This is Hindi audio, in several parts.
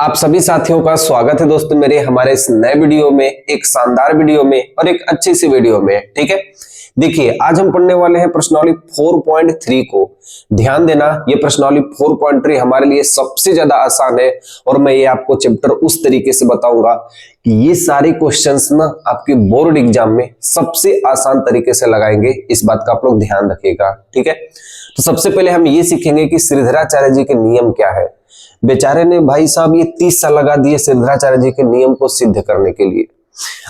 आप सभी साथियों का स्वागत है दोस्तों मेरे हमारे इस नए वीडियो में, एक शानदार वीडियो में और एक अच्छी सी वीडियो में। ठीक है, देखिए आज हम पढ़ने वाले हैं प्रश्नावली 4.3 को। ध्यान देना, ये प्रश्नावली 4.3 हमारे लिए सबसे ज्यादा आसान है और मैं ये आपको चैप्टर उस तरीके से बताऊंगा कि ये सारे क्वेश्चंस ना आपके बोर्ड एग्जाम में सबसे आसान तरीके से लगाएंगे। इस बात का आप लोग ध्यान रखिएगा। ठीक है, तो सबसे पहले हम ये सीखेंगे कि श्रीधराचार्य जी के नियम क्या है। बेचारे ने भाई साहब ये 30 साल लगा दिए श्रीधराचार्य जी के नियम को सिद्ध करने के लिए।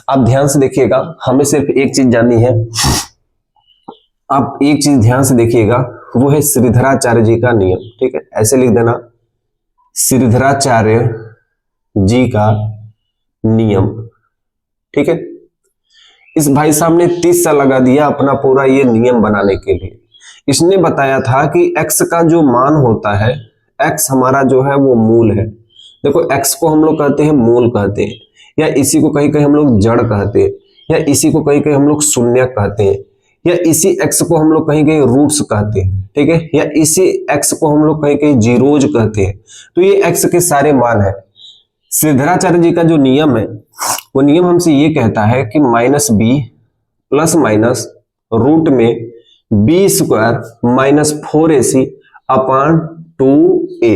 आप ध्यान से देखिएगा, हमें सिर्फ एक चीज जाननी है, आप एक चीज ध्यान से देखिएगा, वो है श्रीधराचार्य जी का नियम। ठीक है, ऐसे लिख देना, श्रीधराचार्य जी का नियम। ठीक है, इस भाई साहब ने 30 साल लगा दिया अपना पूरा ये नियम बनाने के लिए। इसने बताया था कि x का जो मान होता है, x हमारा जो है वो मूल है। देखो x को हम लोग कहते हैं मूल कहते हैं, या इसी को कहीं कहीं हम लोग जड़ कहते हैं, या इसी को कहीं कहीं हम लोग शून्य कहते हैं, या इसी x को हम लोग कहीं कहीं रूट्स कहते हैं। ठीक है, या इसी x को हम लोग कहीं कहीं जीरोज कहते हैं। तो ये x के सारे मान है। श्रीधराचार्य जी का जो नियम है वो नियम हमसे ये कहता है कि -b प्लस माइनस रूट में b square minus 4ac upon 2a।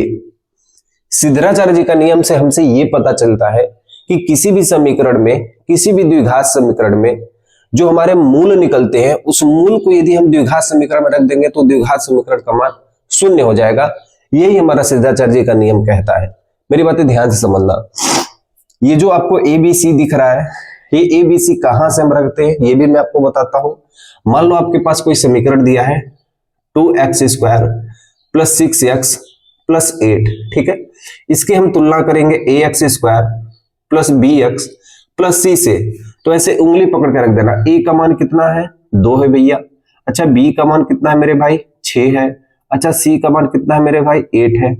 Shridharacharya ji का नियम से हमसे ये पता चलता है कि किसी भी समीकरण में, किसी भी द्विघात समीकरण में जो हमारे मूल निकलते हैं, उस मूल को यदि हम द्विघात समीकरण में रख देंगे तो द्विघात समीकरण का मान शून्य हो जाएगा। यही हमारा श्रीधराचार्य जी का नियम कहता है। मेरी बातें ध्यान से समझना। ये जो आपको ABC दिख रहा है, ये ABC कहां से हम रखते हैं ये भी मैं आपको बताता हूं। मान लो आपके पास कोई समीकरण दिया है 2x square plus 6x plus 8। ठीक है, इसके हम तुलना करेंगे ax square plus bx plus c से। तो ऐसे उंगली पकड़ के रख देना, a का मान कितना है 2 है भैया। अच्छा, b का मान कितना है मेरे भाई 6 है। अच्छा, c का मान कितना है मेरे भाई 8 है।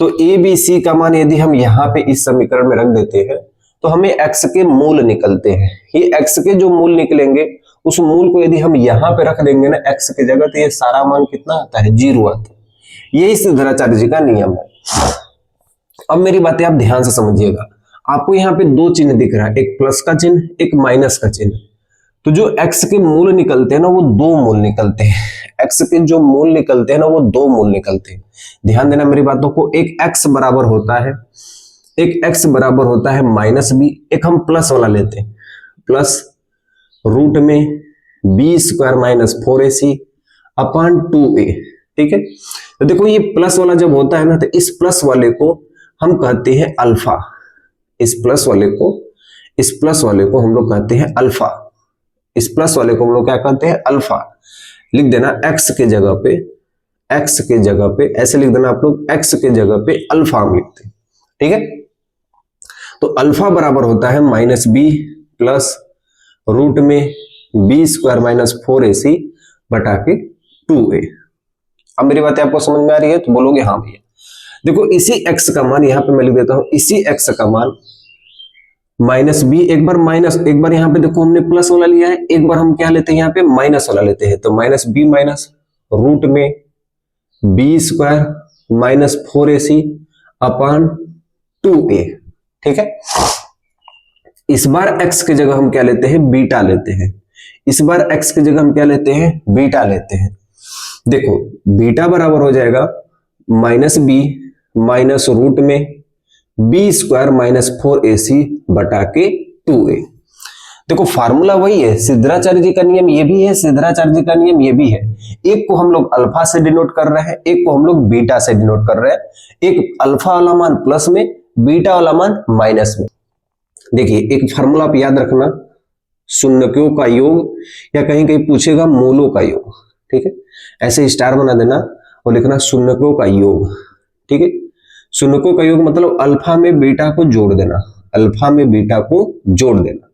तो a b c का मान यदि हम यहाँ पे इस समीकरण में रख देते हैं तो हमें x के मूल निकलते हैं। ये x के जो मूल निकलेंगे उस मूल को यदि हम यहाँ पे रख देंगे ना x की जगह, तो ये सारा मान कितना आता है 0 आता है। यही श्रीधराचार्य जी का नियम है। अब मेरी बातें आप ध्यान से समझिएगा। आपको यहाँ पे दो चिन्ह दिख रहा है, एक प्लस का चिन्ह, एक माइनस का चिन्ह। तो जो x के मूल निकलते हैं ना वो दो मूल निकलते हैं। x के जो मूल निकलते हैं ना वो दो मूल निकलते हैं। ध्यान देना मेरी बातों को। एक x बराबर होता है, एक x बराबर होता है -b, एक हम प्लस वाला लेते हैं, प्लस रूट में b square minus 4ac upon 2a। ठीक है, तो देखो ये प्लस वाला जब होता है ना तो इस प्लस वाले को हम कहते हैं अल्फा। इस प्लस वाले को हम लोग कहते हैं अल्फा। इस प्लस वाले को हम लोग क्या कहते हैं अल्फा। लिख देना x के जगह पे ऐसे लिख देना आप लोग, x के जगह पे अल्फा हम लिखते हैं। ठीक है, तो अल्फा बराबर होता है -b प्लस रूट में b स्क्वायर माइनस 4ac बटा के 2a। अब मेरी बातें आपको समझ में आ रही है तो बोलोगे हाँ भैया। देखो इसी x का मान यहाँ पे मैं लिख देता हूं, इसी x का मान -b, एक बार यहाँ पे देखो हमने प्लस वाला लिया है, एक बार हम क्या लेते हैं यहाँ पे माइनस वाला लेते हैं। तो -b माइनस रूट में b square minus 4ac upon 2a। ठीक है, इस बार x की जगह हम क्या लेते हैं बीटा लेते हैं। इस बार x की जगह हम क्या लेते हैं बीटा लेते हैं। देखो बीटा बराबर हो जाएगा -b माइनस रूट में b स्क्वायर माइनस 4ac बटा के 2a। देखो फार्मूला वही है, श्रीधराचार्य जी का नियम ये भी है, श्रीधराचार्य जी का नियम ये भी है। एक को हम लोग अल्फा से डिनोट कर रहे हैं, एक को हम लोग बीटा से डिनोट कर रहे हैं। एक अल्फा वाला मान प्लस में, बीटा वाला मान माइनस में। देखिए एक फार्मूला आप याद रखना, शून्यकों का योग, या कहीं कहीं पूछेगा मूलों का योग। ठीक है, ऐसे स्टार बना देना और लिखना शून्यकों का योग। ठीक है, शून्यकों का योग मतलब अल्फा में बीटा को जोड़ देना, अल्फा में बीटा को जोड़ देना।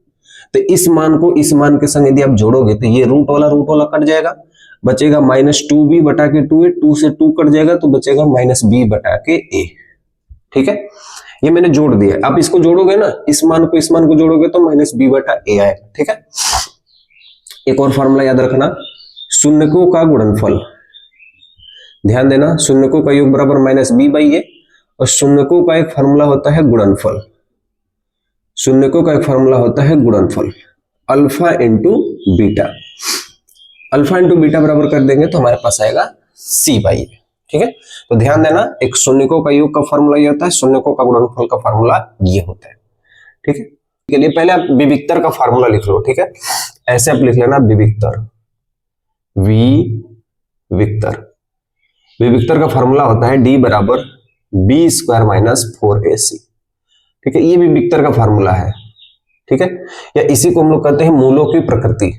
तो इस मान को इस मान के संग यदि आप जोड़ोगे तो ये रूट वाला कट जाएगा, बचेगा -2b बटा के 2a, 2 से 2 कट जाएगा तो बचेगा -b बटा के a। ठीक है, ये मैंने जोड़ दिया। आप इसको जोड़ोगे ना, इस मान को जोड़ोगे तो -b बटा a आएगा। ठीक है, एक और फॉर्मूला याद रखना, शून्यकों का गुणनफल। ध्यान देना, शून्यकों का योग बराबर -b/a और शून्यकों का एक फार्मूला होता है गुणनफल। शून्यकों का एक फार्मूला होता है गुणनफल, alpha into beta. Alpha into beta बराबर कर देंगे तो हमारे पास आएगा सी बाई ए। ठीक है, तो ध्यान देना, एक शून्यकों का योग का फार्मूला ये होता है, शून्यकों का गुणनफल का फार्मूला ये होता है। ठीक है, के लिए पहले आप विविक्तर का फार्मूला लिख लो। ठीक है, ऐसे आप लिख लेना विविक्तर, विविक्तर। विविक्तर का फार्मूला होता है डी बराबर बी स्क्वायर माइनस 4ac। ठीक है, ये विविक्तर का फार्मूला है। ठीक है, या इसी को हम लोग कहते हैं मूलों की प्रकृति,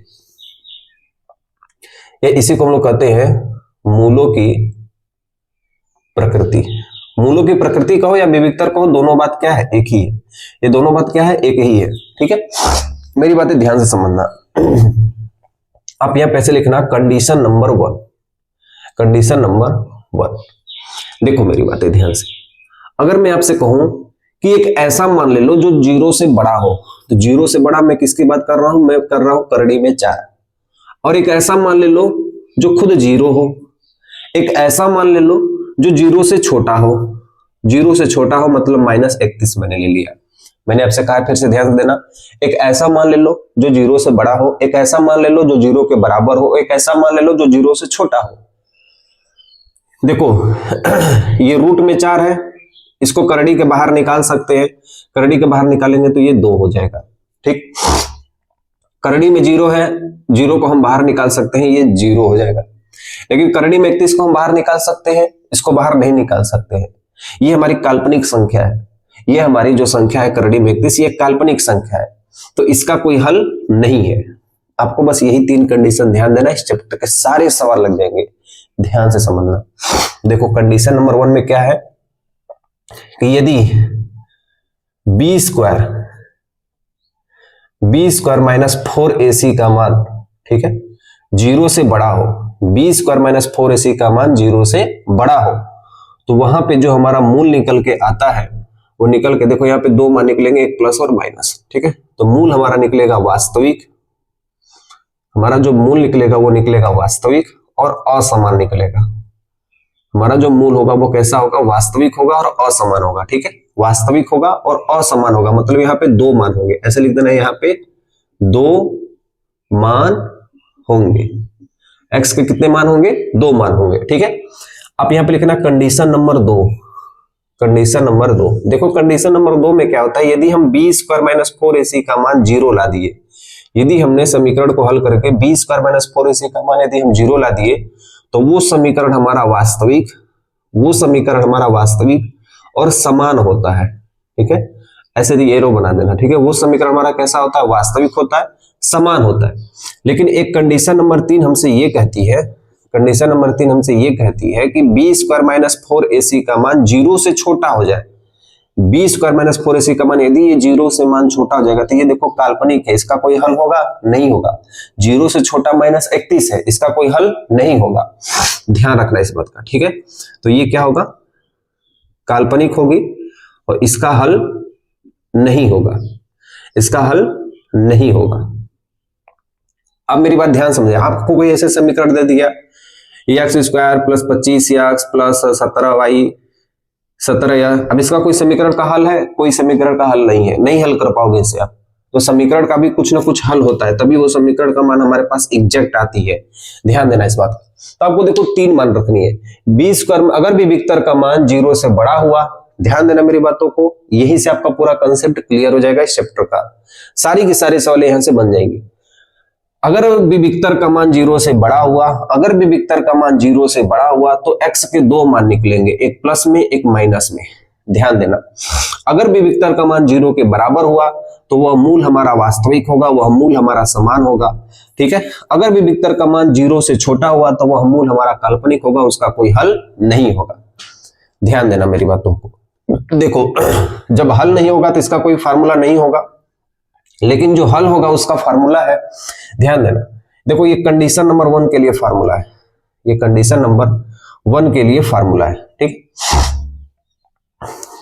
या इसी को हम लोग कहते हैं मूलों की प्रकृति। मूलों की प्रकृति कहो या विविक्तर कहो, दोनों बात क्या है, एक ही है। ये दोनों बात क्या है, एक ही है। ठीक है, मेरी बातें ध्यान से समझना। आप यहां पैसे लिखना कंडीशन नंबर 1, कंडीशन नंबर 1। देखो मेरी बातें ध्यान से, अगर मैं आपसे कहूं कि एक ऐसा मान ले लो जो 0 से बड़ा हो, तो 0 से बड़ा मैं किसकी बात कर रहा हूं, मैं कर रहा हूं करड़ी में 4। और एक ऐसा मान ले लो जो खुद 0 हो, एक ऐसा मान ले लो जो 0 से छोटा हो। 0 से छोटा हो मतलब -31 मैंने ले लिया। मैंने आपसे कहा, फिर से ध्यान से देना, एक ऐसा मान ले लो जो 0 से बड़ा हो, एक ऐसा मान ले लो जो 0 के बराबर हो, एक ऐसा मान ले लो जो 0 से छोटा हो। देखो ये रूट में 4 है, इसको करड़ी के बाहर निकाल सकते हैं। करड़ी के बाहर निकालेंगे तो ये 2 हो जाएगा। ठीक, करड़ी में 0 है, 0 को हम बाहर निकाल सकते हैं, ये 0 हो जाएगा। लेकिन करड़ी में 31 को हम बाहर निकाल सकते हैं, इसको बाहर नहीं निकाल सकते हैं। ये हमारी काल्पनिक संख्या है, ये हमारी जो संख्या है करड़ी में 31, ये काल्पनिक संख्या है, तो इसका कोई हल नहीं है। आपको बस यही 3 कंडीशन ध्यान देना, इस चैप्टर के सारे सवाल लग जाएंगे। ध्यान से समझना। देखो कंडीशन नंबर 1 में क्या है कि यदि बी स्क्वायर माइनस 4ac का मान, ठीक है, 0 से बड़ा हो, बी स्क्वायर माइनस 4ac का मान 0 से बड़ा हो, तो वहां पे जो हमारा मूल निकल के आता है वो निकल के, देखो यहाँ पे 2 मान निकलेंगे, एक प्लस और माइनस। ठीक है, तो मूल हमारा निकलेगा वास्तविक, हमारा जो मूल निकलेगा वो निकलेगा वास्तविक और असमान निकलेगा। हमारा जो मूल होगा वो कैसा होगा, वास्तविक होगा और असमान होगा। ठीक है, वास्तविक होगा और असमान होगा, मतलब यहाँ पे 2 मान होंगे। ऐसे लिख देना, यहाँ पे 2 मान होंगे। x के कितने मान होंगे, 2 मान होंगे। ठीक है, आप यहाँ पे लिखना कंडीशन नंबर 2, कंडीशन नंबर 2। देखो कंडीशन नंबर 2 में क्या होता है, यदि हम बी स्क्वायर माइनस 4ac का मान 0 ला दिए, यदि हमने समीकरण को हल करके बी स्क्वायर माइनस 4ac का मान यदि हम 0 ला दिए, तो वो समीकरण हमारा वास्तविक, वो समीकरण हमारा वास्तविक और समान होता है। ठीक है, ऐसे भी एरो बना देना। ठीक है, वो समीकरण हमारा कैसा होता है, वास्तविक होता है, समान होता है। लेकिन एक कंडीशन नंबर 3 हमसे ये कहती है, कंडीशन नंबर 3 हमसे ये कहती है कि बी स्क्वायर माइनस 4ac का मान 0 से छोटा हो जाए। बी स्क्वायर माइनस 4ac का मान यदि ये 0 से मान छोटा हो जाएगा तो ये देखो काल्पनिक है, इसका कोई हल होगा, नहीं होगा। 0 से छोटा -31 है, इसका कोई हल नहीं होगा। ध्यान रखना इस बात का। ठीक है, तो ये क्या होगा, काल्पनिक होगी और इसका हल नहीं होगा, इसका हल नहीं होगा। अब मेरी बात ध्यान समझे, आपको कोई ऐसे समीकरण दे दिया, x square plus 25x plus 17y 17 या, अब इसका कोई समीकरण का हल है, कोई समीकरण का हल नहीं है, नहीं हल कर पाओगे इसे आप। तो समीकरण का भी कुछ ना कुछ हल होता है, तभी वो समीकरण का मान हमारे पास एग्जैक्ट आती है। ध्यान देना इस बात का। तो आपको देखो 3 मान रखनी है। बी स्क्वायर अगर भी विक्टर का मान 0 से बड़ा हुआ, ध्यान देना मेरी बातों को, यहीं से आपका पूरा कंसेप्ट क्लियर हो जाएगा इस चैप्टर का। सारी की सारी सवाल यहां से बन जाएंगी। अगर भी विक्टर का मान 0 से बड़ा हुआ, अगर भी विक्टर का मान 0 से बड़ा हुआ तो x के 2 मान निकलेंगे, एक प्लस में एक माइनस में। ध्यान देना, अगर भी विक्टर का मान 0 के बराबर हुआ तो वह मूल हमारा वास्तविक होगा, वह मूल हमारा समान होगा। ठीक है, अगर भी विक्टर का मान 0 से छोटा हुआ तो वह मूल हमारा काल्पनिक होगा, उसका कोई हल नहीं होगा। ध्यान देना मेरी बातों को। देखो जब हल नहीं होगा तो इसका कोई फार्मूला नहीं होगा, लेकिन जो हल होगा उसका फार्मूला है। ध्यान देना, देखो ये कंडीशन नंबर 1 के लिए फार्मूला है, ये कंडीशन नंबर 1 के लिए फार्मूला है। ठीक,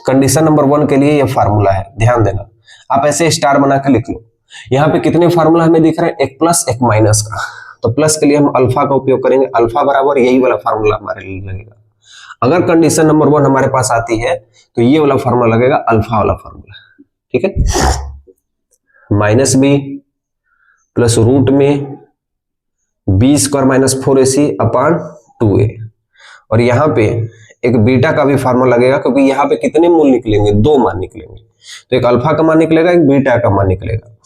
कंडीशन नंबर 1 के लिए ये फार्मूला है। ध्यान देना, आप ऐसे स्टार बना के लिख लो। यहाँ पे कितने फार्मूला हमें दिख रहे हैं, एक प्लस एक माइनस का। तो प्लस के लिए हम अल्फा का उपयोग करेंगे, अल्फा बराबर यही वाला फार्मूला हमारे लिए लगेगा। अगर कंडीशन नंबर 1 हमारे पास आती है तो ये वाला फार्मूला लगेगा, अल्फा वाला फार्मूला, ठीक है, -b प्लस रूट में b² - 4ac अपान 2a, और यहाँ पे एक बीटा का भी फार्मूला लगेगा, क्योंकि यहाँ पे कितने मूल निकलेंगे, 2 मान निकलेंगे, तो एक अल्फा का मान निकलेगा, एक बीटा का मान निकलेगा,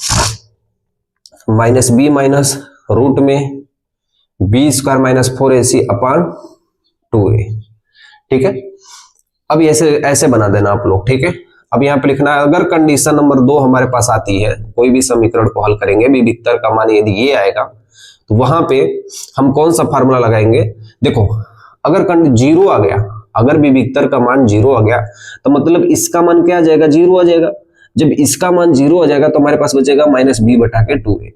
-b माइनस रूट में b² - 4ac अपान 2a, ठीक है। अब ऐसे बना देना आप लोग, ठीक है। अब यहाँ पे लिखना है, अगर कंडीशन नंबर 2 हमारे पास आती है, कोई भी समीकरण को हल करेंगे, विविक्तर का मान यदि ये आएगा, तो वहां पे हम कौन सा फार्मूला लगाएंगे। देखो, अगर 0 आ गया, अगर विविक्तर का मान 0 आ गया, तो मतलब इसका मान क्या आ जाएगा, 0 आ जाएगा। जब इसका मान 0 आ जाएगा तो हमारे पास बचेगा -b/2a,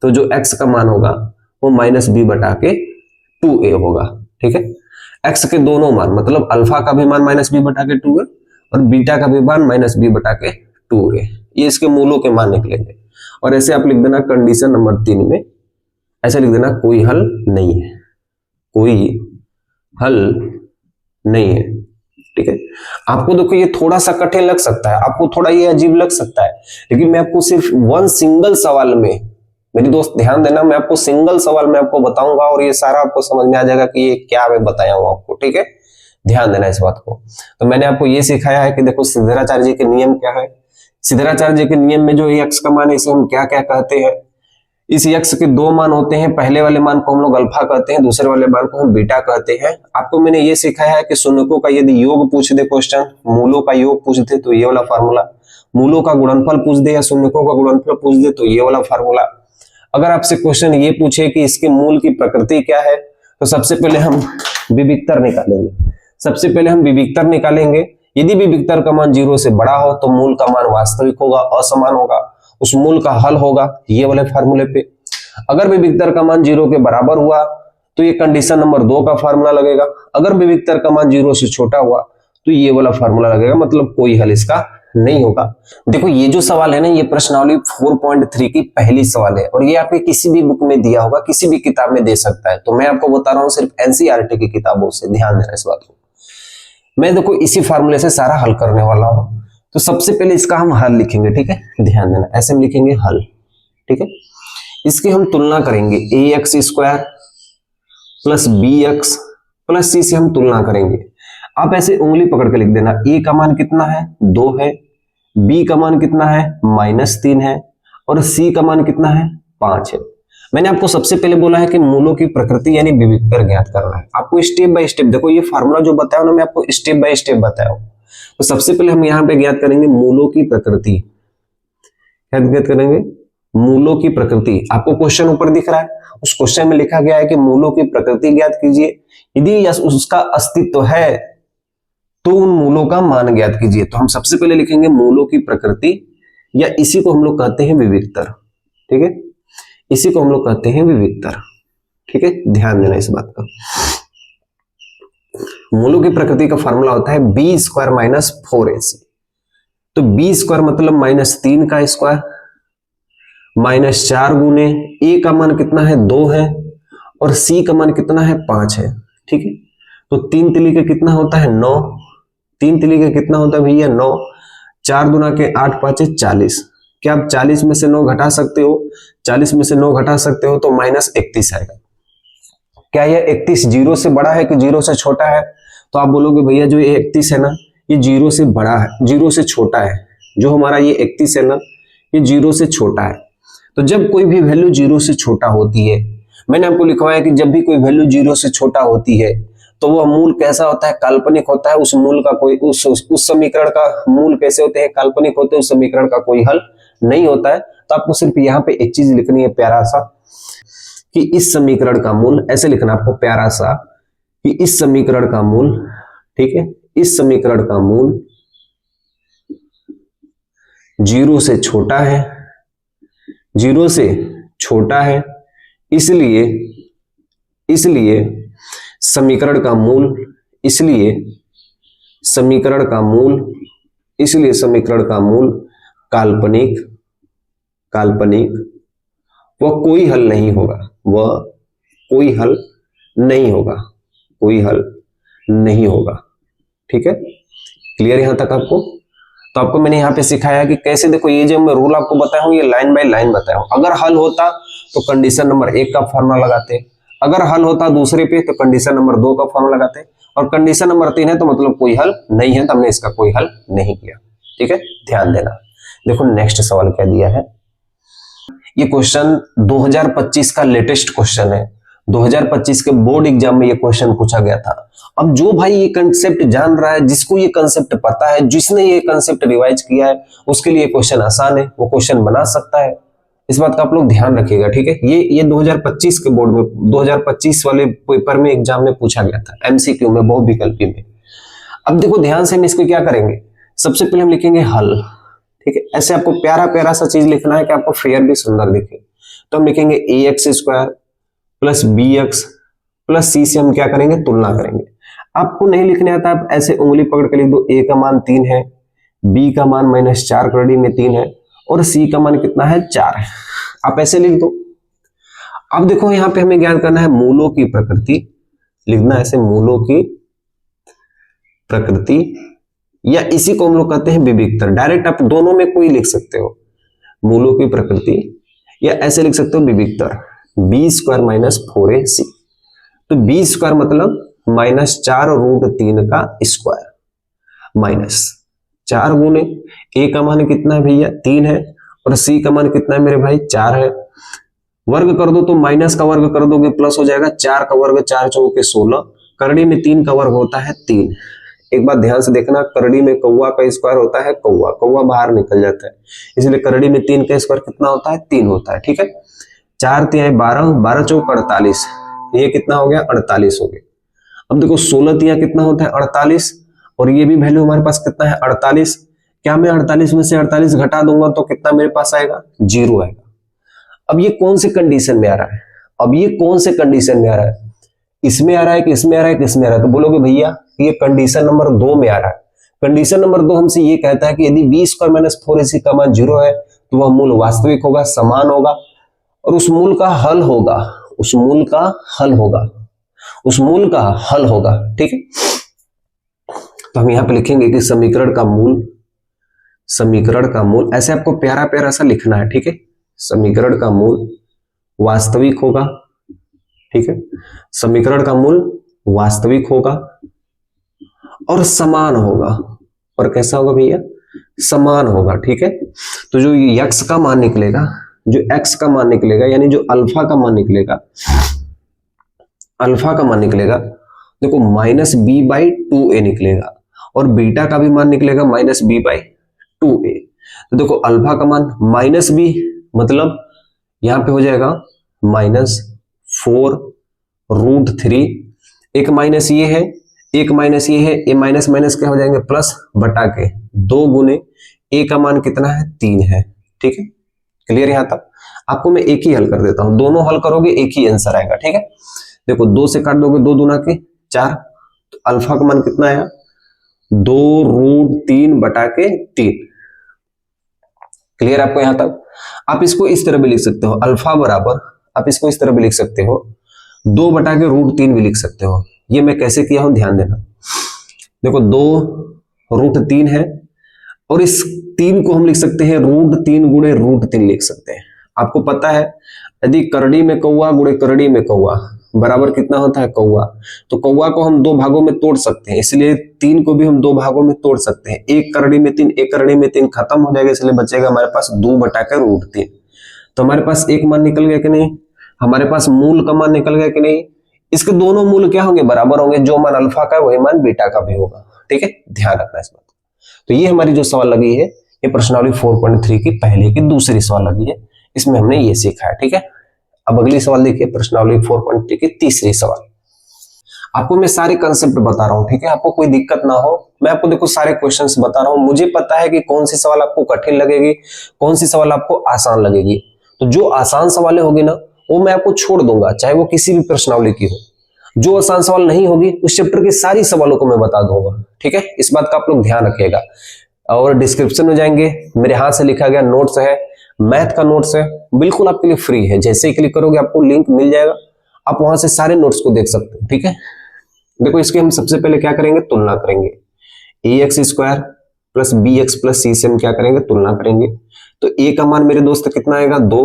तो जो x का मान होगा वो -b/2a होगा, ठीक है। x के दोनों मान, मतलब अल्फा का भी मान -b/2a और बीटा का भी मान -b/2a, ये इसके मूलों के मान निकलेंगे। और ऐसे आप लिख देना कंडीशन नंबर 3 में, ऐसे लिख देना, कोई हल नहीं है, कोई हल नहीं है, ठीक है। आपको देखो ये थोड़ा सा कठिन लग सकता है, आपको थोड़ा ये अजीब लग सकता है, लेकिन मैं आपको सिर्फ वन सिंगल सवाल में, मेरी दोस्त ध्यान देना, मैं आपको सिंगल सवाल में आपको बताऊंगा और ये सारा आपको समझ में आ जाएगा कि ये क्या मैं बताया हूं आपको, ठीक है। ध्यान देना इस बात को। तो मैंने आपको ये सिखाया है कि देखो सिद्धराचार्य जी के नियम क्या है। सिद्धराचार्य जी के नियम में जो x का मान है इसे हम क्या क्या कहते हैं। इस x के 2 मान होते हैं, पहले वाले मान को हम लोग अल्फा कहते हैं, दूसरे वाले मान को हम बीटा कहते हैं। आपको मैंने ये सिखाया है कि शून्यकों का यदि योग पूछ दे क्वेश्चन, मूलों का योग पूछ दे तो ये वाला फार्मूला, मूलों का गुणनफल पूछ दे या शून्यकों का गुणनफल पूछ दे तो ये वाला फार्मूला। अगर आपसे क्वेश्चन ये पूछे कि इसके मूल की प्रकृति क्या है, तो सबसे पहले हम विविक्तर निकालेंगे। सबसे पहले हम विविक्तर निकालेंगे। यदि विविक्तर का मान 0 से बड़ा हो तो मूल का मान वास्तविक होगा, असमान होगा, उस मूल का हल होगा ये वाले फार्मूले पे। अगर विविक्तर का मान 0 के बराबर हुआ तो ये कंडीशन नंबर 2 का फार्मूला लगेगा। अगर विविक्तर का मान 0 से छोटा हुआ तो ये वाला फार्मूला लगेगा, मतलब कोई हल इसका नहीं होगा। देखो ये जो सवाल है ना, ये प्रश्नावली 4.3 की पहली सवाल है और ये आपके किसी भी बुक में दिया होगा, किसी भी किताब में दे सकता है। तो मैं आपको बता रहा हूं सिर्फ एनसीईआरटी की किताबों से, ध्यान देना इस बात को। मैं देखो इसी फार्मूले से सारा हल करने वाला हूं। तो सबसे पहले इसका हम हल लिखेंगे, ठीक है, ध्यान देना, ऐसे हम लिखेंगे हल, ठीक है। इसकी हम तुलना करेंगे, ax² plus bx plus c से हम तुलना करेंगे। आप ऐसे उंगली पकड़ के लिख देना, a का मान कितना है, 2 है, b का मान कितना है, -3 है, और c का मान कितना है, 5 है। मैंने आपको सबसे पहले बोला है कि मूलों की प्रकृति यानी विविक्तर ज्ञात करना है। आपको स्टेप बाय स्टेप, देखो ये फार्मूला जो बताया ना, मैं आपको स्टेप बाय स्टेप बताया हूं। तो सबसे पहले हम यहाँ पे ज्ञात करेंगे मूलों की प्रकृति। क्या ज्ञात करेंगे, मूलों की प्रकृति। आपको क्वेश्चन ऊपर दिख रहा है, उस क्वेश्चन में लिखा गया है कि मूलों की प्रकृति ज्ञात कीजिए। यदि उसका अस्तित्व है तो उन मूलों का मान ज्ञात कीजिए। तो हम सबसे पहले लिखेंगे मूलों की प्रकृति, या इसी को हम लोग कहते हैं विविक्तर, ठीक है, इसी को हम लोग कहते हैं विविक्तर, ठीक है, ध्यान देना इस बात का। मूलों की प्रकृति का फार्मूला होता है b² - 4ac। तो b² मतलब -3 का स्क्वायर, -4 गुने a का मान कितना है, 2 है, और c का मान कितना है, 5 है, ठीक है। तो 3 तिली का कितना होता है, 9। 3 तिली का कितना होता है भैया, 9। 4 दूना के 8 5 40। क्या आप 40 में से 9 घटा सकते हो, 40 में से 9 घटा सकते हो तो -31 आएगा। क्या यह 31 0 से बड़ा है कि 0 से छोटा है। तो आप बोलोगे भैया जो ये 31 है ना, ये 0 से बड़ा है, 0 से छोटा है। जो हमारा ये 31 है ना, ये 0 से छोटा है। तो जब कोई भी वैल्यू 0 से छोटा होती है, मैंने आपको लिखवाया कि जब भी कोई वैल्यू 0 से छोटा होती है तो वह मूल कैसा होता है, काल्पनिक होता है। उस मूल का कोई उस समीकरण का मूल कैसे होते हैं, काल्पनिक होते हैं। उस समीकरण का कोई हल नहीं होता है। तो आपको सिर्फ यहाँ पे एक चीज लिखनी है प्यारा सा, कि इस समीकरण का मूल, ऐसे लिखना आपको प्यारा सा, कि इस समीकरण का मूल, ठीक है, इस समीकरण का मूल 0 से छोटा है, 0 से छोटा है, इसलिए समीकरण का मूल, इसलिए समीकरण का मूल काल्पनिक वह कोई हल नहीं होगा, वह कोई हल नहीं होगा, कोई हल नहीं होगा। ठीक है, क्लियर यहां तक आपको? तो आपको मैंने यहाँ पे सिखाया कि कैसे, देखो ये जो मैं रूल आपको बताया हूँ ये लाइन बाय लाइन बताया हूँ। अगर हल होता तो कंडीशन नंबर 1 का फॉर्मूला लगाते, अगर हल होता दूसरे पे तो कंडीशन नंबर 2 का फॉर्मूला लगाते, और कंडीशन नंबर 3 है तो मतलब कोई हल नहीं है, तो हमने इसका कोई हल नहीं किया। ठीक है, ध्यान देना। देखो नेक्स्ट सवाल क्या दिया है, ये क्वेश्चन 2025 का लेटेस्ट क्वेश्चन है। 2025 के बोर्ड एग्जाम में ये क्वेश्चन पूछा गया था। अब जो भाई ये कंसेप्ट जान रहा है, जिसको ये कंसेप्ट पता है, जिसने ये कंसेप्ट रिवाइज किया है, उसके लिए क्वेश्चन आसान है, वो क्वेश्चन बना सकता है। इस बात का आप लोग ध्यान रखिएगा। ठीक है, ये 2025 के बोर्ड में 2025 वाले पेपर में एग्जाम में पूछा गया था, एमसीक्यू में, बहुविकल्पी में। अब देखो ध्यान से हम इसको क्या करेंगे, सबसे पहले हम लिखेंगे हल। ठीक है, ऐसे आपको प्यारा प्यारा सा चीज लिखना है कि आपको फेयर भी सुंदर दिखे। तो हम लिखेंगे ax² plus bx plus c से हम क्या करेंगे, तुलना करेंगे। आपको नहीं लिखने आता, आप ऐसे उंगली पकड़ के लिख दो, a का मान 3 है, b का मान -4 करड़ी में 3 है, और c का मान कितना है, 4 है। आप ऐसे लिख दो। अब देखो यहाँ पे हमें ज्ञान करना है मूलों की प्रकृति, लिखना ऐसे मूलों की प्रकृति, या इसी को हम लोग कहते हैं विविक्तर। डायरेक्ट आप दोनों में कोई लिख सकते हो, मूलों की प्रकृति, या ऐसे लिख सकते हो विविक्तर, b² - 4ac। तो b² मतलब -4√3 का स्क्वायर, माइनस 4 गुने a का मान कितना है भैया, 3 है, और c का मान कितना है मेरे भाई, 4 है। वर्ग कर दो तो माइनस का वर्ग कर दोगे प्लस हो जाएगा, 4 का वर्ग 4 चौके 16, करड़ी में 3 का वर्ग होता है 3। एक बात ध्यान से देखना, करड़ी में कौवा का स्क्वायर होता है कौवा, कौवा बाहर निकल जाता है, इसलिए करड़ी में 3 का स्क्वायर कितना होता है, 3 होता है। ठीक है, 4 तिहाई 12, 12 चौक 48, ये कितना हो गया, 48 हो गया। अब देखो 16 तिहाई कितना होता है, 48, और ये भी वैल्यू हमारे पास कितना है, 48। क्या मैं 48 में से 48 घटा दूंगा तो कितना मेरे पास आएगा, 0 आएगा। अब ये कौन से कंडीशन में आ रहा है, अब ये कौन से कंडीशन में आ रहा है, इसमें आ रहा है कि इसमें आ रहा है, किसमें आ रहा है, तो बोलोगे भैया ये कंडीशन नंबर 2 में आ रहा है। कंडीशन नंबर 2 हमसे ये कहता है कि यदि b² - 4ac का मान 0 है तो वह मूल वास्तविक होगा, समान होगा, और उस मूल का हल होगा, उस मूल का हल होगा, उस मूल का हल होगा। ठीक है, तो हम यहां पे लिखेंगे कि समीकरण का मूल, समीकरण का मूल, ऐसे आपको प्यारा प्यारा सा लिखना है। ठीक है, समीकरण का मूल वास्तविक होगा। ठीक है, समीकरण का मूल वास्तविक होगा और समान होगा। और कैसा होगा भैया, समान होगा। ठीक है, तो जो x का मान निकलेगा, जो x का मान निकलेगा, यानी जो अल्फा का मान निकलेगा, अल्फा का मान निकलेगा, देखो -b/2a निकलेगा, और बीटा का भी मान निकलेगा -b/2a। तो देखो अल्फा का मान -b मतलब यहां पे हो जाएगा -4√3, एक माइनस ये है, एक माइनस ये है, ये माइनस माइनस क्या हो जाएंगे, प्लस, बटा के 2 गुने a का मान कितना है, 3 है। ठीक है, क्लियर यहां तक? आपको मैं एक ही हल कर देता हूं, दोनों हल करोगे एक ही आंसर आएगा। ठीक है, देखो 2 से काट दोगे, 2 दूना के 4, तो अल्फा का मान कितना आया, 2√3 बटा के 3। क्लियर आपको यहां तक? आप इसको इस तरह भी लिख सकते हो, अल्फा बराबर, आप इसको इस तरह भी लिख सकते हो, 2 बटा के √3 भी लिख सकते हो। ये मैं कैसे किया हूं ध्यान देना। देखो 2√3 है, और इस 3 को हम लिख सकते हैं √3 गुणे √3 लिख सकते हैं। आपको पता है यदि करड़ी में कौवा गुणे करड़ी में कौवा बराबर कितना होता है, कौवा, तो कौवा को हम 2 भागों में तोड़ सकते हैं, इसलिए 3 को भी हम 2 भागों में तोड़ सकते हैं। एक करड़ी में 3, एक करड़ी में 3 खत्म हो जाएगा, इसलिए बचेगा हमारे पास 2 बटा के √3। तो हमारे पास एक मान निकल गया कि नहीं, हमारे पास मूल का मान निकल गया कि नहीं। इसके दोनों मूल क्या होंगे, बराबर होंगे, जो मान अल्फा का वही मान बीटा का भी होगा। ठीक है, ध्यान रखना इस बात। तो ये हमारी जो सवाल लगी है, ये प्रश्नावली 4.3 की पहले की दूसरी सवाल लगी है, इसमें हमने ये सीखा है। ठीक है, अब अगली सवाल देखिए, प्रश्नावली 4.3 की तीसरी सवाल। आपको मैं सारे कंसेप्ट बता रहा हूं, ठीक है, आपको कोई दिक्कत ना हो, मैं आपको देखो सारे क्वेश्चंस बता रहा हूं। मुझे पता है कि कौन सी सवाल आपको कठिन लगेगी, कौन सी सवाल आपको आसान लगेगी। तो जो आसान सवालें होगी ना, वो मैं आपको छोड़ दूंगा, चाहे वो किसी भी प्रश्नावली की हो। जो आसान सवाल नहीं होगी, उस चैप्टर के सारी सवालों को मैं बता दूंगा। ठीक है, इस बात का आप लोग ध्यान रखिएगा। और डिस्क्रिप्शन में जाएंगे, मेरे हाथ से लिखा गया नोट्स है, मैथ का नोट्स है, बिल्कुल आपके लिए फ्री है। जैसे ही क्लिक करोगे आपको लिंक मिल जाएगा, आप वहां से सारे नोट्स को देख सकते हो। ठीक है, देखो इसके हम सबसे पहले क्या करेंगे, तुलना करेंगे। ax square plus bx plus c से हम क्या करेंगे, तुलना करेंगे। तो a का मान मेरे दोस्त कितना आएगा 2,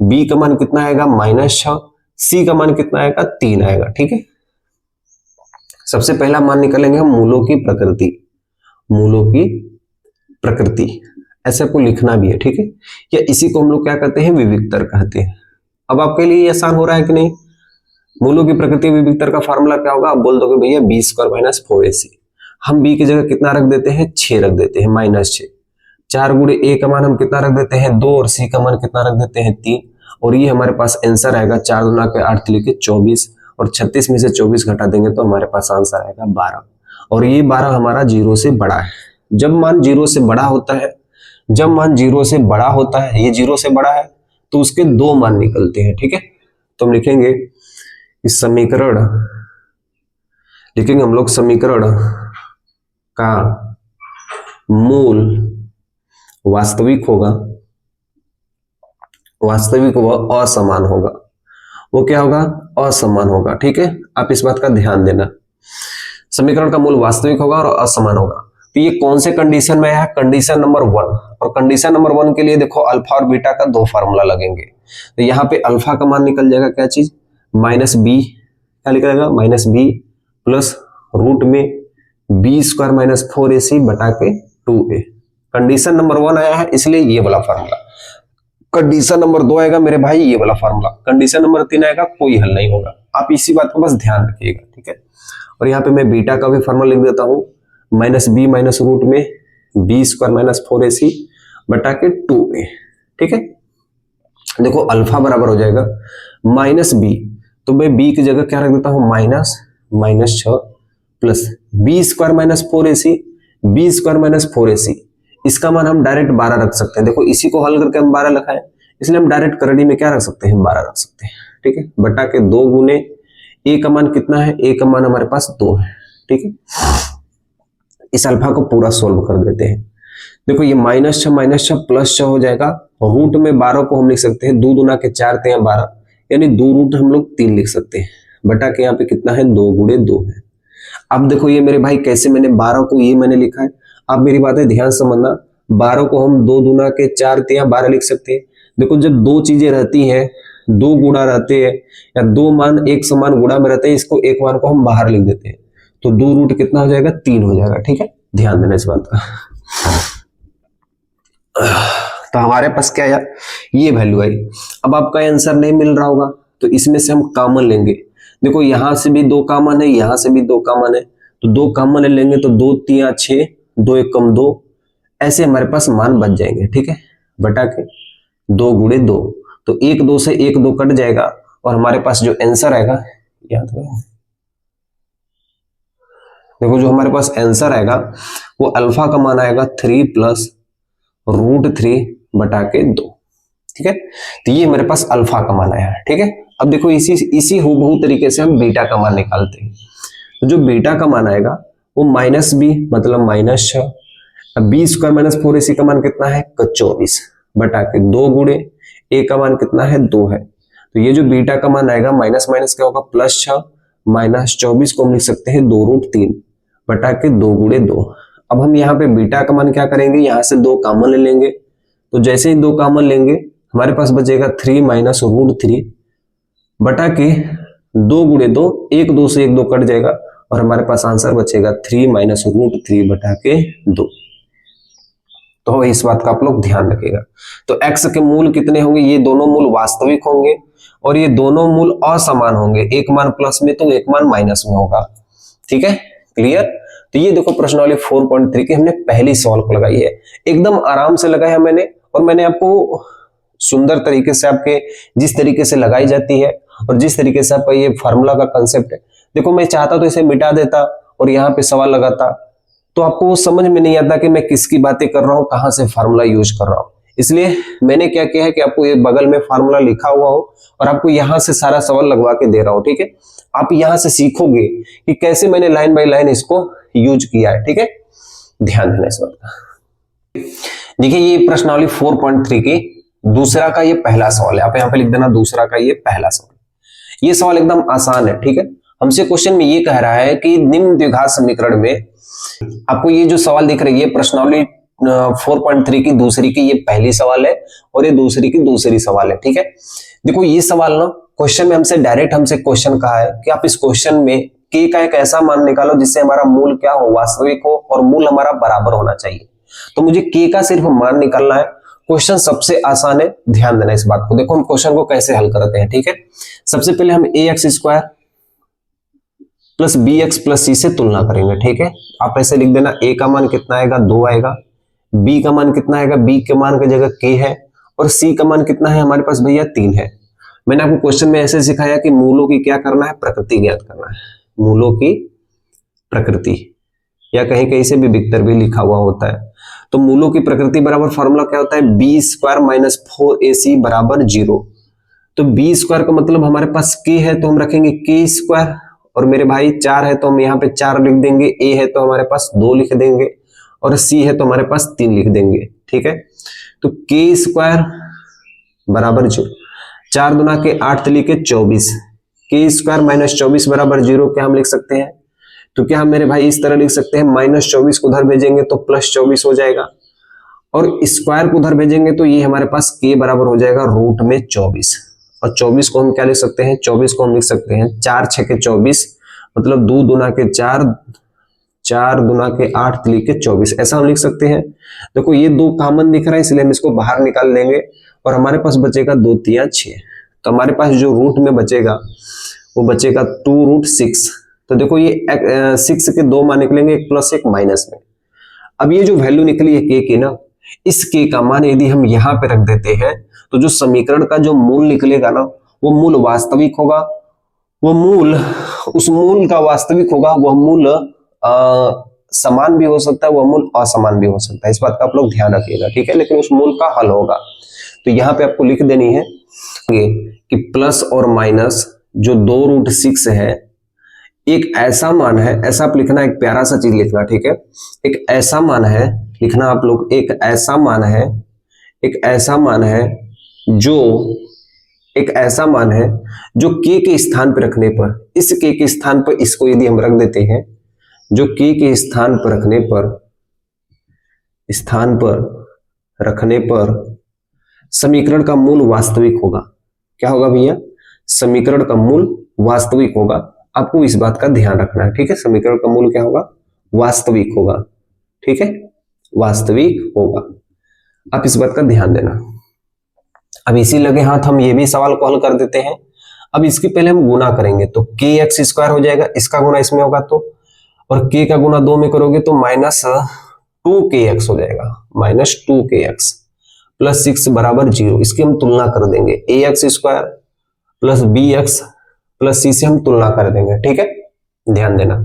b का मान कितना आएगा -6, c का मान कितना आएगा 3 आएगा। ठीक है, सबसे पहला मान निकालेंगे हम मूलों की प्रकृति। मूलों की प्रकृति ऐसे आपको लिखना भी है, ठीक है, या इसी को हम लोग क्या कहते हैं, विविक्तर कहते हैं। अब आपके लिए ये आसान हो रहा है कि नहीं। मूलों की प्रकृति विविक्तर का फार्मूला क्या होगा, आप बोल दोगे भैया b स्क्वायर माइनस 4ac। हम b की जगह कितना रख देते हैं, 6 रख देते हैं, -6। 4 गुणे a का मान हम कितना रख देते हैं 2, और c का मान कितना रख देते हैं 3, और ये हमारे पास आंसर आएगा 4 दूना के 8 लिखे 24, और 36 में से 24 घटा देंगे तो हमारे पास आंसर आएगा 12। और ये 12 हमारा 0 से बड़ा है। जब मान 0 से बड़ा होता है, जब मान 0 से बड़ा होता है, ये 0 से बड़ा है, तो उसके 2 मान निकलते हैं। ठीक है, तो हम लिखेंगे इस समीकरण, लिखेंगे हम लोग समीकरण का मूल वास्तविक होगा, वास्तविक व असमान होगा। वो क्या होगा, असमान होगा। ठीक है, आप इस बात का ध्यान देना, समीकरण का मूल वास्तविक होगा और असमान होगा। तो ये कौन से कंडीशन में है, कंडीशन नंबर 1। और कंडीशन नंबर 1 के लिए देखो अल्फा और बीटा का 2 फार्मूला लगेंगे। तो यहाँ पे अल्फा का मान निकल जाएगा क्या चीज, -b, क्या निकलेगा -b प्लस रूट में b स्क्वायर माइनस 4ac बटा के 2a। कंडीशन नंबर 1 आया है इसलिए ये वाला फार्मूला। कंडीशन नंबर 2 आएगा मेरे भाई ये वाला फार्मूला। कंडीशन नंबर 3 आएगा कोई हल नहीं होगा। आप इसी बात को बस ध्यान रखिएगा। ठीक है, और यहाँ पे मैं बीटा का भी फार्मूला लिख देता हूँ, -b माइनस रूट में b स्क्वायर माइनस 4ac बटा के 2a। ठीक है, देखो अल्फा बराबर हो जाएगा -b, तो मैं b की जगह क्या रख देता हूँ -6 plus b square minus 4ac, b square minus 4ac, इसका मान हम डायरेक्ट 12 रख सकते हैं। देखो इसी को हल करके हम 12 लिखा है, इसलिए हम डायरेक्ट करड़ी में क्या रख सकते हैं, 12 रख सकते हैं। ठीक है, बटा के 2 गुने a का मान कितना है, a का मान हमारे पास 2 है। ठीक है, इस अल्फा को पूरा सोल्व कर देते हैं। देखो ये -6 प्लस 6 हो जाएगा, रूट में 12 को हम लिख सकते हैं 2 दूना के 4 ते 12, यानी 2 रूट हम लोग 3 लिख सकते हैं। बटा के यहाँ पे कितना है 2 गुणे 2 है। अब देखो ये मेरे भाई कैसे मैंने 12 को ये मैंने लिखा है, आप मेरी बातें ध्यान समझना। 12 को हम 2 दूना के 4 ते 12 लिख सकते हैं। देखो जब 2 चीजें रहती हैं, 2 गुणा रहते हैं या 2 मान एक समान गुणा में रहते हैं, इसको एक मान को हम बाहर लिख देते हैं, तो 2 रूट कितना हो जाएगा 3 हो जाएगा। ठीक है, ध्यान देना इस बात का। तो हमारे पास क्या है, ये वैल्यू आई। अब आपका आंसर नहीं मिल रहा होगा तो इसमें से हम कॉमन लेंगे। देखो यहां से भी 2 कॉमन है, यहां से भी 2 कॉमन है, तो 2 कॉमन ले लेंगे तो 2 3 6, 2 1 कम 2, ऐसे हमारे पास मान बच जाएंगे। ठीक है, बटा के 2 गुणे 2, तो 1 2 से 1 2 कट जाएगा और हमारे पास जो आंसर आएगा, याद रखें, देखो जो हमारे पास आंसर आएगा वो अल्फा का मान आएगा 3 प्लस रूट 3 बटा के 2। ठीक है, तो ये मेरे पास अल्फा का मान आया है। ठीक है, अब देखो इसी हूबहू तरीके से हम बीटा का मान निकालते हैं। तो जो बीटा का मान आएगा वो -b मतलब -6, अब b स्क्वायर माइनस 4ac का मान कितना है 24 बटा के 2 गुणे a का मान कितना है 2 है। तो ये जो बीटा का मान आएगा माइनस माइनस क्या होगा +6 -24 को हम लिख सकते हैं 2 रूट 3 बटा के 2 गुणे 2। अब हम यहाँ पे बीटा का मान क्या करेंगे, यहाँ से 2 कॉमन ले लेंगे, तो जैसे ही 2 कॉमन लेंगे हमारे पास बचेगा 3 माइनस रूट 3 बटा के 2 गुणे 2, 1 2 से 1 2 कट जाएगा और हमारे पास आंसर बचेगा 3 माइनस रूट 3 बटा के 2। तो इस बात का आप लोग ध्यान रखिएगा। तो x के मूल कितने होंगे, ये दोनों मूल वास्तविक होंगे और ये दोनों मूल असमान होंगे, एक मान प्लस में तो एक मान माइनस में होगा। ठीक है, क्लियर। तो ये देखो प्रश्नावली 4.3 की हमने पहली सॉल्व लगाई है, एकदम आराम से लगाया मैंने, और मैंने आपको सुंदर तरीके से आपके जिस तरीके से लगाई जाती है और जिस तरीके से आपका ये फार्मूला का कंसेप्ट है, देखो मैं चाहता तो इसे मिटा देता और यहाँ पे सवाल लगाता, तो आपको समझ में नहीं आता कि मैं किसकी बातें कर रहा हूँ, कहाँ से फार्मूला यूज कर रहा हूँ। इसलिए मैंने क्या किया है कि आपको ये बगल में फार्मूला लिखा हुआ हो और आपको यहाँ से सारा सवाल लगवा के दे रहा हूँ। ठीक है, आप यहाँ से सीखोगे कि कैसे मैंने लाइन बाय लाइन इसको यूज किया है। ठीक है, ध्यान देना इस बात का। देखिए ये प्रश्नावली 4.3 की दूसरा का ये पहला सवाल है, आप यहाँ पे लिख देना दूसरा का ये पहला सवाल। ये सवाल एकदम आसान है। ठीक है, हमसे क्वेश्चन में ये कह रहा है कि निम्न द्विघात समीकरण में, आपको ये जो सवाल दिख रही है प्रश्नावली 4.3 की दूसरी की, ये पहली सवाल है और ये दूसरी की दूसरी सवाल है। ठीक है, देखो ये सवाल ना क्वेश्चन में हमसे क्वेश्चन कहा है कि आप इस क्वेश्चन में k का एक ऐसा मान निकालो जिससे हमारा मूल क्या हो, वास्तविक हो और मूल हमारा बराबर होना चाहिए। तो मुझे k का सिर्फ मान निकालना है। क्वेश्चन सबसे आसान है, ध्यान देना इस बात को। देखो हम क्वेश्चन को कैसे हल करते हैं। ठीक है, सबसे पहले हम ax square plus bx plus c से तुलना करेंगे। ठीक है, आप ऐसे लिख देना, a का मान कितना आएगा, 2 आएगा, b का मान कितना आएगा, b के मान की जगह k है, और c का मान कितना है हमारे पास भैया 3 है। मैंने आपको क्वेश्चन में ऐसे सिखाया कि मूलों की क्या करना है, प्रकृति ज्ञात करना है। मूलों की प्रकृति, या कहीं कहीं से भी विक्टर भी लिखा हुआ होता है। तो मूलों की प्रकृति बराबर फॉर्मूला क्या होता है, बी स्क्वायर माइनस 4ac बराबर 0। तो बी स्क्वायर का मतलब हमारे पास k है तो हम रखेंगे k स्क्वायर, और मेरे भाई 4 है तो हम यहाँ पे 4 लिख देंगे, a है तो हमारे पास 2 लिख देंगे, और c है तो हमारे पास 3 लिख देंगे। ठीक है, तो k स्क्वायर बराबर 0, 4 दुना के 8 लिखे 24, k स्क्वायर माइनस 24 बराबर 0। क्या हम लिख सकते हैं, तो क्या हम मेरे भाई इस तरह लिख सकते हैं, माइनस 24 को उधर भेजेंगे तो प्लस 24 हो जाएगा, और स्क्वायर को उधर भेजेंगे तो ये हमारे पास k बराबर हो जाएगा रूट में 24। और 24 को हम क्या लिख सकते हैं, 24 को हम लिख सकते हैं 4 6 के 24, मतलब 2 दुना के 4, 4 दुना के 8 लिखे 24, ऐसा हम लिख सकते हैं। देखो ये 2 कॉमन दिख रहा है इसलिए हम इसको बाहर निकाल लेंगे, और हमारे पास बचेगा 2 3 6। तो हमारे पास जो रूट में बचेगा वो बचेगा 2 रूट 6। तो देखो ये 6 के 2 मान निकलेंगे, एक प्लस एक माइनस में। अब ये जो वैल्यू निकली है k की ना, इस k का मान यदि हम यहाँ पे रख देते हैं तो जो समीकरण का जो मूल निकलेगा ना, वो मूल वास्तविक होगा। वो मूल, उस मूल का वास्तविक होगा, वह मूल समान भी हो सकता है, वह मूल असमान भी हो सकता है। इस बात का आप लोग ध्यान रखिएगा। ठीक है, लेकिन उस मूल का हल होगा। तो यहाँ पे आपको लिख देनी है कि प्लस और माइनस जो 2 रूट 6 है, एक ऐसा मान है, ऐसा आप लिखना, एक प्यारा सा चीज लिखना। ठीक है, एक ऐसा मान है लिखना आप लोग, एक ऐसा मान है, एक ऐसा मान है जो, एक ऐसा मान है जो k के स्थान पर रखने पर, इस k के स्थान पर इसको यदि हम रख देते हैं, जो k के स्थान पर रखने पर समीकरण का मूल वास्तविक होगा। क्या होगा भैया, समीकरण का मूल वास्तविक होगा। आपको इस बात का ध्यान रखना है। ठीक है, समीकरण का मूल क्या होगा, वास्तविक होगा। ठीक है, वास्तविक होगा, आप इस बात का ध्यान देना। अब इसी लगे हाथ हम ये भी सवाल को हल कर देते हैं। अब इसके पहले हम गुना करेंगे तो kx स्क्वायर हो जाएगा, इसका गुना इसमें होगा तो, और k का गुना 2 में करोगे तो माइनस 2kx हो जाएगा, माइनस 2kx प्लस 6 बराबर 0। इसकी हम तुलना कर देंगे, ax square plus bx plus c से हम तुलना कर देंगे। ठीक है, ध्यान देना।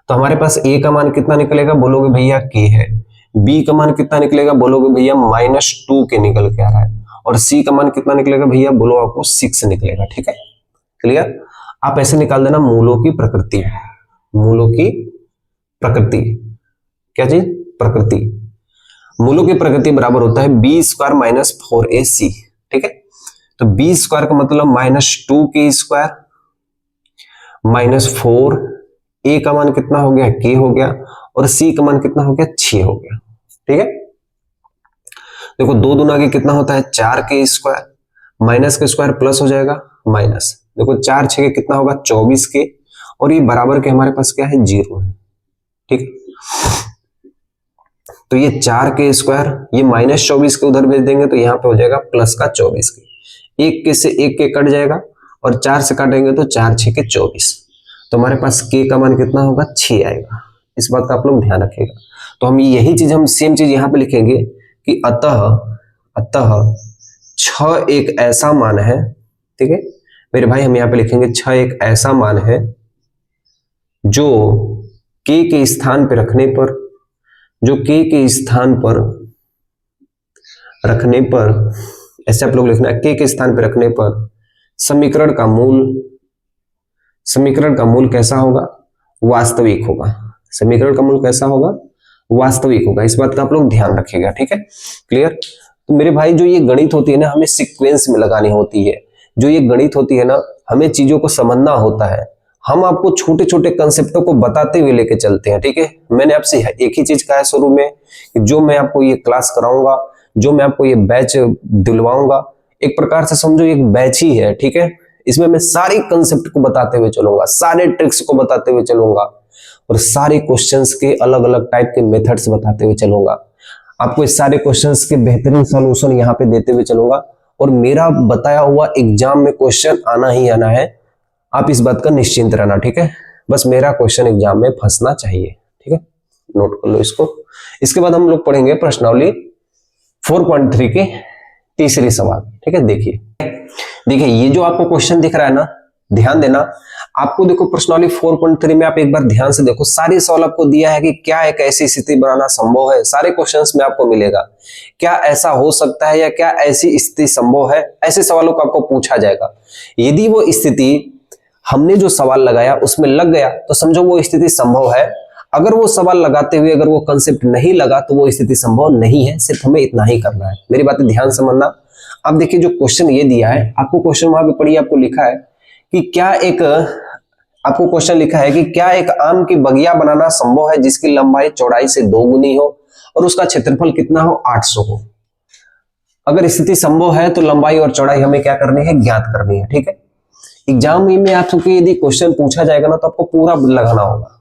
तो हमारे पास a का मान कितना निकलेगा, बोलोगे भैया k है, b का मान कितना निकलेगा, बोलोगे भैया माइनस 2k निकल के आ रहा है, और c का मान कितना निकलेगा भैया, बोलो आपको 6 निकलेगा। ठीक है, क्लियर। आप ऐसे निकाल देना मूलों की प्रकृति, मूलों की प्रकृति, क्या चीज, प्रकृति। मूलों की प्रकृति बराबर होता है बी स्क्वायर माइनस 4ac। ठीक है, तो बी स्क्वायर का मतलब minus 2k square minus 4, a का मान कितना हो गया, k हो गया, और c का मान कितना हो गया, 6 हो गया। ठीक है, देखो 2 दुना के कितना होता है, 4k स्क्वायर, माइनस का स्क्वायर प्लस हो जाएगा माइनस, देखो 4 6 के कितना होगा, 24k, और ये बराबर के हमारे पास क्या है, 0 है। ठीक, तो ये 4k स्क्वायर, ये माइनस 24 के उधर भेज देंगे तो यहाँ पे हो जाएगा प्लस का 24k, 1 के से 1 के कट जाएगा, और 4 से काटेंगे तो 4 6 के 24, तो हमारे पास k का मान कितना होगा, 6 आएगा। इस बात का आप लोग ध्यान रखिएगा। तो हम यही चीज, हम सेम चीज यहाँ पे लिखेंगे कि अतः 6 एक ऐसा मान है। ठीक है मेरे भाई, हम यहाँ पे लिखेंगे 6 एक ऐसा मान है जो k के स्थान पे रखने पर, जो k के स्थान पर रखने पर, ऐसे आप लोग लिखना, k के स्थान पर रखने पर समीकरण का मूल कैसा होगा, वास्तविक होगा। समीकरण का मूल कैसा होगा, वास्तविक होगा। इस बात का आप लोग ध्यान रखिएगा। ठीक है, क्लियर। तो मेरे भाई, जो ये गणित होती है ना, हमें सीक्वेंस में लगानी होती है। जो ये गणित होती है ना, हमें चीजों को समझना होता है, हम आपको छोटे छोटे कंसेप्टों को बताते हुए लेके चलते हैं, ठीक है। मैंने आपसे एक ही चीज कहा है शुरू में कि जो मैं आपको ये क्लास कराऊंगा, जो मैं आपको ये बैच दिलवाऊंगा, एक प्रकार से समझो एक बैच ही है, ठीक है। इसमें मैं सारे कंसेप्ट को बताते हुए चलूंगा, सारे ट्रिक्स को बताते हुए चलूंगा और सारे क्वेश्चंस के अलग अलग टाइप के मेथड्स बताते हुए चलूंगा। आपको इस सारे क्वेश्चंस के बेहतरीन सॉल्यूशन यहाँ पे देते हुए चलूंगा और मेरा बताया हुआ एग्जाम में क्वेश्चन आना ही आना है। आप इस बात का निश्चिंत रहना, ठीक है। बस मेरा क्वेश्चन एग्जाम में फंसना चाहिए, ठीक है। नोट कर लो इसको। इसके बाद हम लोग पढ़ेंगे प्रश्नावली 4.3 के तीसरी सवाल, ठीक है। देखिए ये जो आपको क्वेश्चन दिख रहा है ना, ध्यान देना। आपको देखो प्रश्नावली 4.3 में आप एक बार ध्यान से देखो, सारे सवाल आपको दिया है कि क्या एक ऐसी स्थिति बनाना संभव है। सारे क्वेश्चंस में आपको मिलेगा क्या ऐसा हो सकता है या क्या ऐसी स्थिति संभव है, ऐसे सवालों को आपको पूछा जाएगा। यदि वो स्थिति हमने जो सवाल लगाया उसमें लग गया तो समझो वो स्थिति संभव है। अगर वो सवाल लगाते हुए अगर वो कंसेप्ट नहीं लगा तो वो स्थिति संभव नहीं है। सिर्फ हमें इतना ही करना है, मेरी बातें ध्यान से मानना। अब देखिए जो क्वेश्चन ये दिया है, आपको क्वेश्चन वहां पे पढ़िए, आपको लिखा है कि क्या एक, आपको क्वेश्चन लिखा है कि क्या एक आम की बगिया बनाना संभव है जिसकी लंबाई चौड़ाई से 2 गुनी हो और उसका क्षेत्रफल कितना हो, 800 हो। अगर स्थिति संभव है तो लंबाई और चौड़ाई हमें क्या करनी है, ज्ञात करनी है, ठीक है। एग्जाम में आपको यदि क्वेश्चन पूछा जाएगा ना तो आपको पूरा लगाना होगा,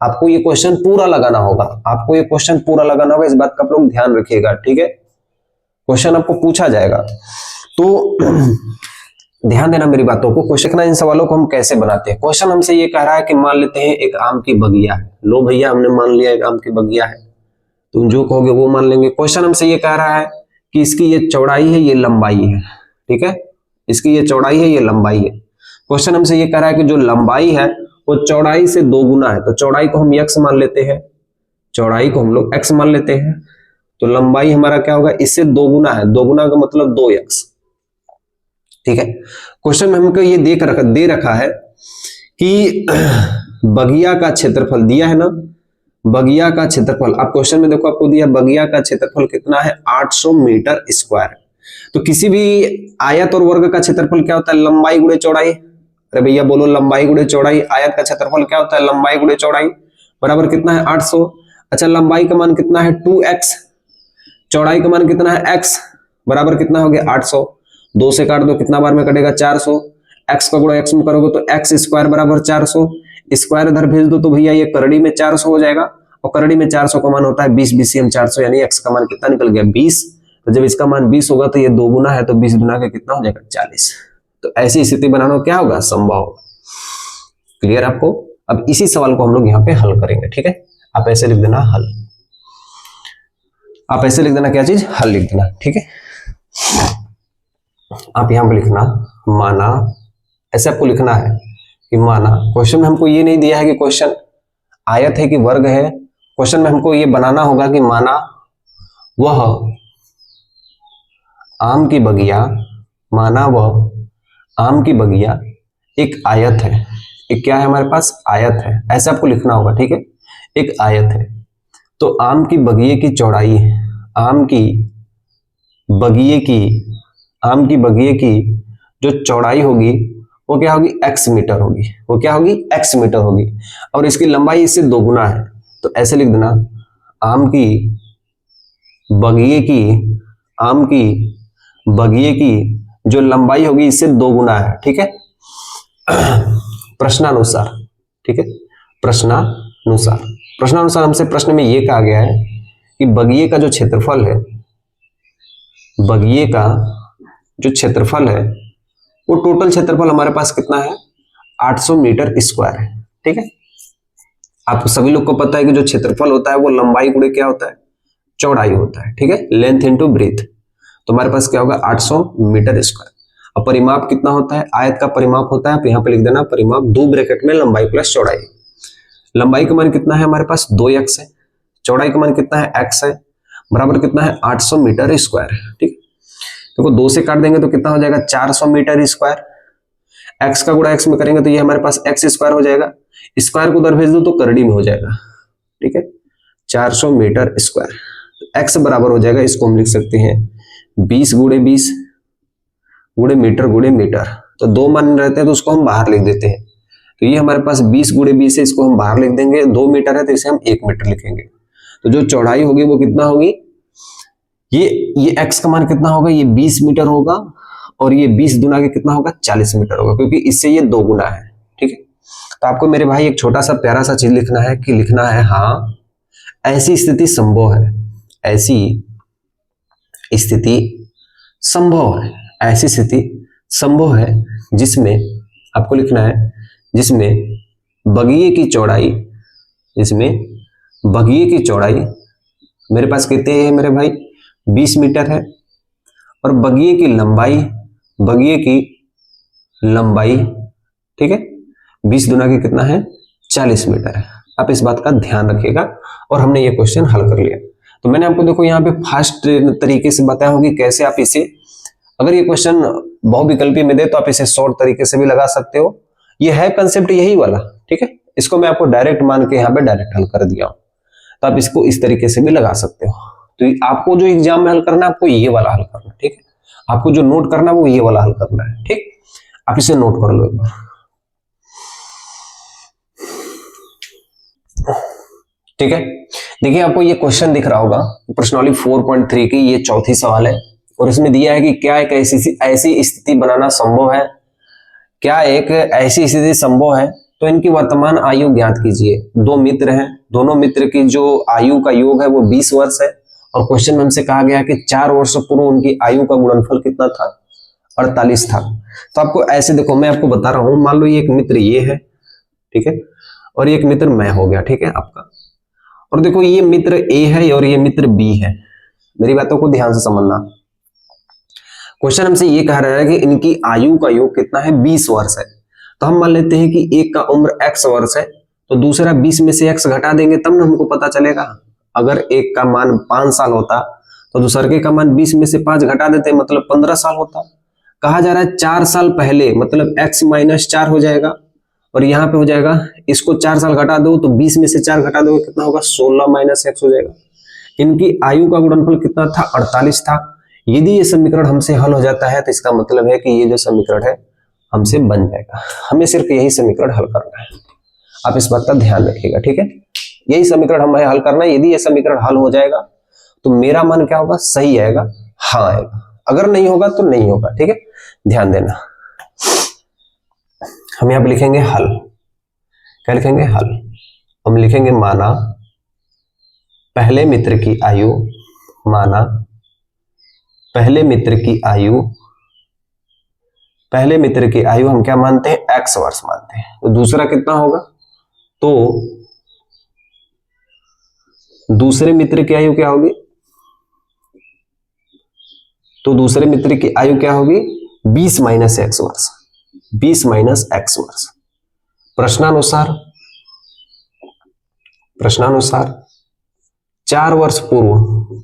आपको ये क्वेश्चन पूरा लगाना होगा, आपको ये क्वेश्चन पूरा लगाना होगा। इस बात का आप लोग ध्यान रखिएगा, ठीक है। क्वेश्चन आपको पूछा जाएगा तो ध्यान देना मेरी बातों को। क्वेश्चन इन सवालों को हम कैसे बनाते हैं। क्वेश्चन हमसे ये कह रहा है कि मान लेते हैं एक आम की बगिया है। लो भैया हमने मान लिया एक आम की बगिया है, तुम जो कहोगे वो मान लेंगे। क्वेश्चन हमसे ये कह रहा है कि इसकी ये चौड़ाई है, ये लंबाई है, ठीक है। इसकी ये चौड़ाई है, ये लंबाई है। क्वेश्चन हमसे ये कह रहा है कि जो लंबाई है वो चौड़ाई से 2 गुना है, तो चौड़ाई को हम x मान लेते हैं, चौड़ाई को हम लोग x मान लेते हैं। तो लंबाई हमारा क्या होगा, इससे 2 गुना है, 2 गुना का मतलब 2x, ठीक है। क्वेश्चन में हमको ये दे रखा है कि बगिया का क्षेत्रफल दिया है ना, बगिया का क्षेत्रफल। आप क्वेश्चन में देखो आपको दिया बगिया का क्षेत्रफल कितना है, 800 मीटर स्क्वायर। तो किसी भी आयत और वर्ग का क्षेत्रफल क्या होता है, लंबाई गुणे चौड़ाई। अरे भैया बोलो, लंबाई गुणे चौड़ाई। आयत का क्षेत्रफल क्या होता है, लंबाई गुणे चौड़ाई, बराबर कितना है, 800। अच्छा लंबाई का मान कितना है, 2x, चौड़ाई का मान कितना है, x, बराबर कितना हो गया, 800। 2 से काट दो, कितना बार में कटेगा, 400। x का गुणा x में करोगे तो x स्क्वायर बराबर 400। स्क्वायर इधर भेज दो तो भैया ये करड़ी में 400 हो जाएगा, और करड़ी में 400 का मान होता है 20 BCM 400, यानी x का मान कितना निकल गया, 20। तो जब इसका मान 20 होगा तो ये 2 गुना है, तो 20 गुना के कितना हो जाएगा, 40। तो ऐसी स्थिति बनाना क्या होगा, संभव होगा। क्लियर आपको। अब इसी सवाल को हम लोग यहाँ पे हल करेंगे, ठीक है। आप ऐसे लिख देना हल, आप ऐसे लिख देना क्या चीज, हल लिख देना, ठीक है। आप यहां पर लिखना माना, ऐसे आपको लिखना है कि माना। क्वेश्चन में हमको ये नहीं दिया है कि क्वेश्चन आयत है कि वर्ग है। क्वेश्चन में हमको ये बनाना होगा कि माना वह आम की बगिया, माना वह आम की बगिया एक आयत है। एक क्या है हमारे पास, आयत है, ऐसे आपको लिखना होगा, ठीक है। एक आयत है तो आम की बगिए की चौड़ाई, आम की बगिए की जो चौड़ाई होगी वो क्या होगी, x मीटर होगी। वो क्या होगी, x मीटर होगी, और इसकी लंबाई इससे 2 गुना है। तो ऐसे लिख देना आम की बगिए की जो लंबाई होगी इससे 2 गुना है, ठीक है। प्रश्नानुसार, ठीक है, प्रश्नानुसार हमसे प्रश्न में ये कहा गया है कि बगिए का जो क्षेत्रफल है, बगिए का जो क्षेत्रफल है वो टोटल क्षेत्रफल हमारे पास कितना है, 800 मीटर स्क्वायर है, ठीक है। आप सभी लोग को पता है कि जो क्षेत्रफल होता है वो लंबाई गुणे क्या होता है, चौड़ाई होता है, ठीक है, लेंथ इनटू ब्रेथ। तो हमारे पास क्या होगा, 800 मीटर स्क्वायर। अब परिमाप कितना होता है, आयत का परिमाप होता है, आप यहाँ पे लिख देना परिमाप 2 ब्रैकेट में लंबाई प्लस चौड़ाई। लंबाई का मान कितना है हमारे पास, 2x है, चौड़ाई का मान कितना है, x है, बराबर कितना है, 800 मीटर स्क्वायर, ठीक। देखो 2 से काट देंगे तो कितना हो जाएगा, 400 मीटर स्क्वायर। x का गुणा x में करेंगे तो ये हमारे पास x स्क्वायर हो जाएगा, स्क्वायर को उधर भेज दो तो करड़ी में हो जाएगा, ठीक है, 400 मीटर स्क्वायर। x बराबर हो जाएगा, इसको हम लिख सकते हैं 20 गुणे 20 गुणे मीटर। तो 2 मान रहते हैं तो उसको हम बाहर लिख देते हैं, तो ये हमारे पास 20 गुणे 20 है, इसको हम बाहर लिख देंगे। 2 मीटर है तो इसे हम 1 मीटर लिखेंगे। तो जो चौड़ाई होगी वो कितना होगी, ये x का मान कितना होगा, ये 20 मीटर होगा और ये 20 गुना के कितना होगा, 40 मीटर होगा, क्योंकि इससे ये 2 गुना है। ठीक है, तो आपको मेरे भाई एक छोटा सा प्यारा सा चीज लिखना है कि लिखना है हाँ ऐसी स्थिति संभव है, ऐसी स्थिति संभव है, ऐसी स्थिति संभव है जिसमें आपको लिखना है जिसमें बगिये की चौड़ाई, जिसमें बगिये की चौड़ाई मेरे पास कितनी है मेरे भाई, 20 मीटर है, और बगिये की लंबाई ठीक है 20 गुना की कितना है, 40 मीटर है। आप इस बात का ध्यान रखिएगा। और हमने ये क्वेश्चन हल कर लिया। तो मैंने आपको देखो यहाँ पे फास्ट तरीके से बताया होगी कैसे आप इसे, अगर ये क्वेश्चन बहुविकल्पी में दे तो आप इसे शॉर्ट तरीके से भी लगा सकते हो। ये है कंसेप्ट यही वाला, ठीक है। इसको मैं आपको डायरेक्ट मान के यहाँ पे डायरेक्ट हल कर दिया हूं, तो आप इसको इस तरीके से भी लगा सकते हो। तो आपको जो एग्जाम में हल करना है, आपको ये वाला हल करना है, ठीक है। आपको जो नोट करना है वो ये वाला हल करना है, ठीक। आप इसे नोट कर लो एक बार, ठीक है। देखिए आपको ये क्वेश्चन दिख रहा होगा, प्रश्नावली 4.3 की ये चौथी सवाल है, और इसमें दिया है कि क्या एक ऐसी स्थिति बनाना संभव है, क्या एक ऐसी स्थिति संभव है तो इनकी वर्तमान आयु ज्ञात कीजिए। 2 मित्र हैं, दोनों मित्र की जो आयु का योग है वो 20 वर्ष है, और क्वेश्चन में हमसे कहा गया कि 4 वर्ष पूर्व उनकी आयु का गुणनफल कितना था, 48 था। तो आपको ऐसे देखो, मैं आपको बता रहा हूं, मान लो ये एक मित्र ये है, ठीक है, और एक मित्र मैं हो गया, ठीक है आपका। और देखो ये मित्र ए है और ये मित्र बी है, मेरी बातों को ध्यान से समझना। क्वेश्चन हमसे ये कह रहा है कि इनकी आयु का योग कितना है, 20 वर्ष है। तो हम मान लेते हैं कि एक का उम्र x वर्ष है, तो दूसरा 20 में से x घटा देंगे तब ना हमको पता चलेगा। अगर एक का मान 5 साल होता तो दूसरे का मान 20 में से 5 घटा देते, मतलब 15 साल होता। कहा जा रहा है 4 साल पहले, मतलब x माइनस 4 हो जाएगा, और यहाँ पे हो जाएगा, इसको 4 साल घटा दो तो 20 में से 4 घटा दो कितना होगा, 16 माइनस x हो जाएगा। इनकी आयु का गुणनफल कितना था, 48 था। यदि ये समीकरण हमसे हल हो जाता है तो इसका मतलब है कि ये जो समीकरण है हमसे बन जाएगा। हमें सिर्फ यही समीकरण हल करना है, आप इस बात का ध्यान रखिएगा, ठीक है। यही समीकरण हमें हल करना है। यदि ये समीकरण हल हो जाएगा तो मेरा मान क्या होगा, सही आएगा, हाँ आएगा। अगर नहीं होगा तो नहीं होगा, ठीक है, ध्यान देना। हम यहां पर लिखेंगे हल, क्या लिखेंगे, हल। हम लिखेंगे माना पहले मित्र की आयु, माना पहले मित्र की आयु, पहले मित्र की आयु हम क्या मानते हैं, x वर्ष मानते हैं। तो दूसरा कितना होगा, तो दूसरे मित्र की आयु क्या होगी, तो दूसरे मित्र की आयु क्या होगी, 20 माइनस x वर्ष, 20 माइनस x वर्ष। प्रश्नानुसार 4 वर्ष पूर्व,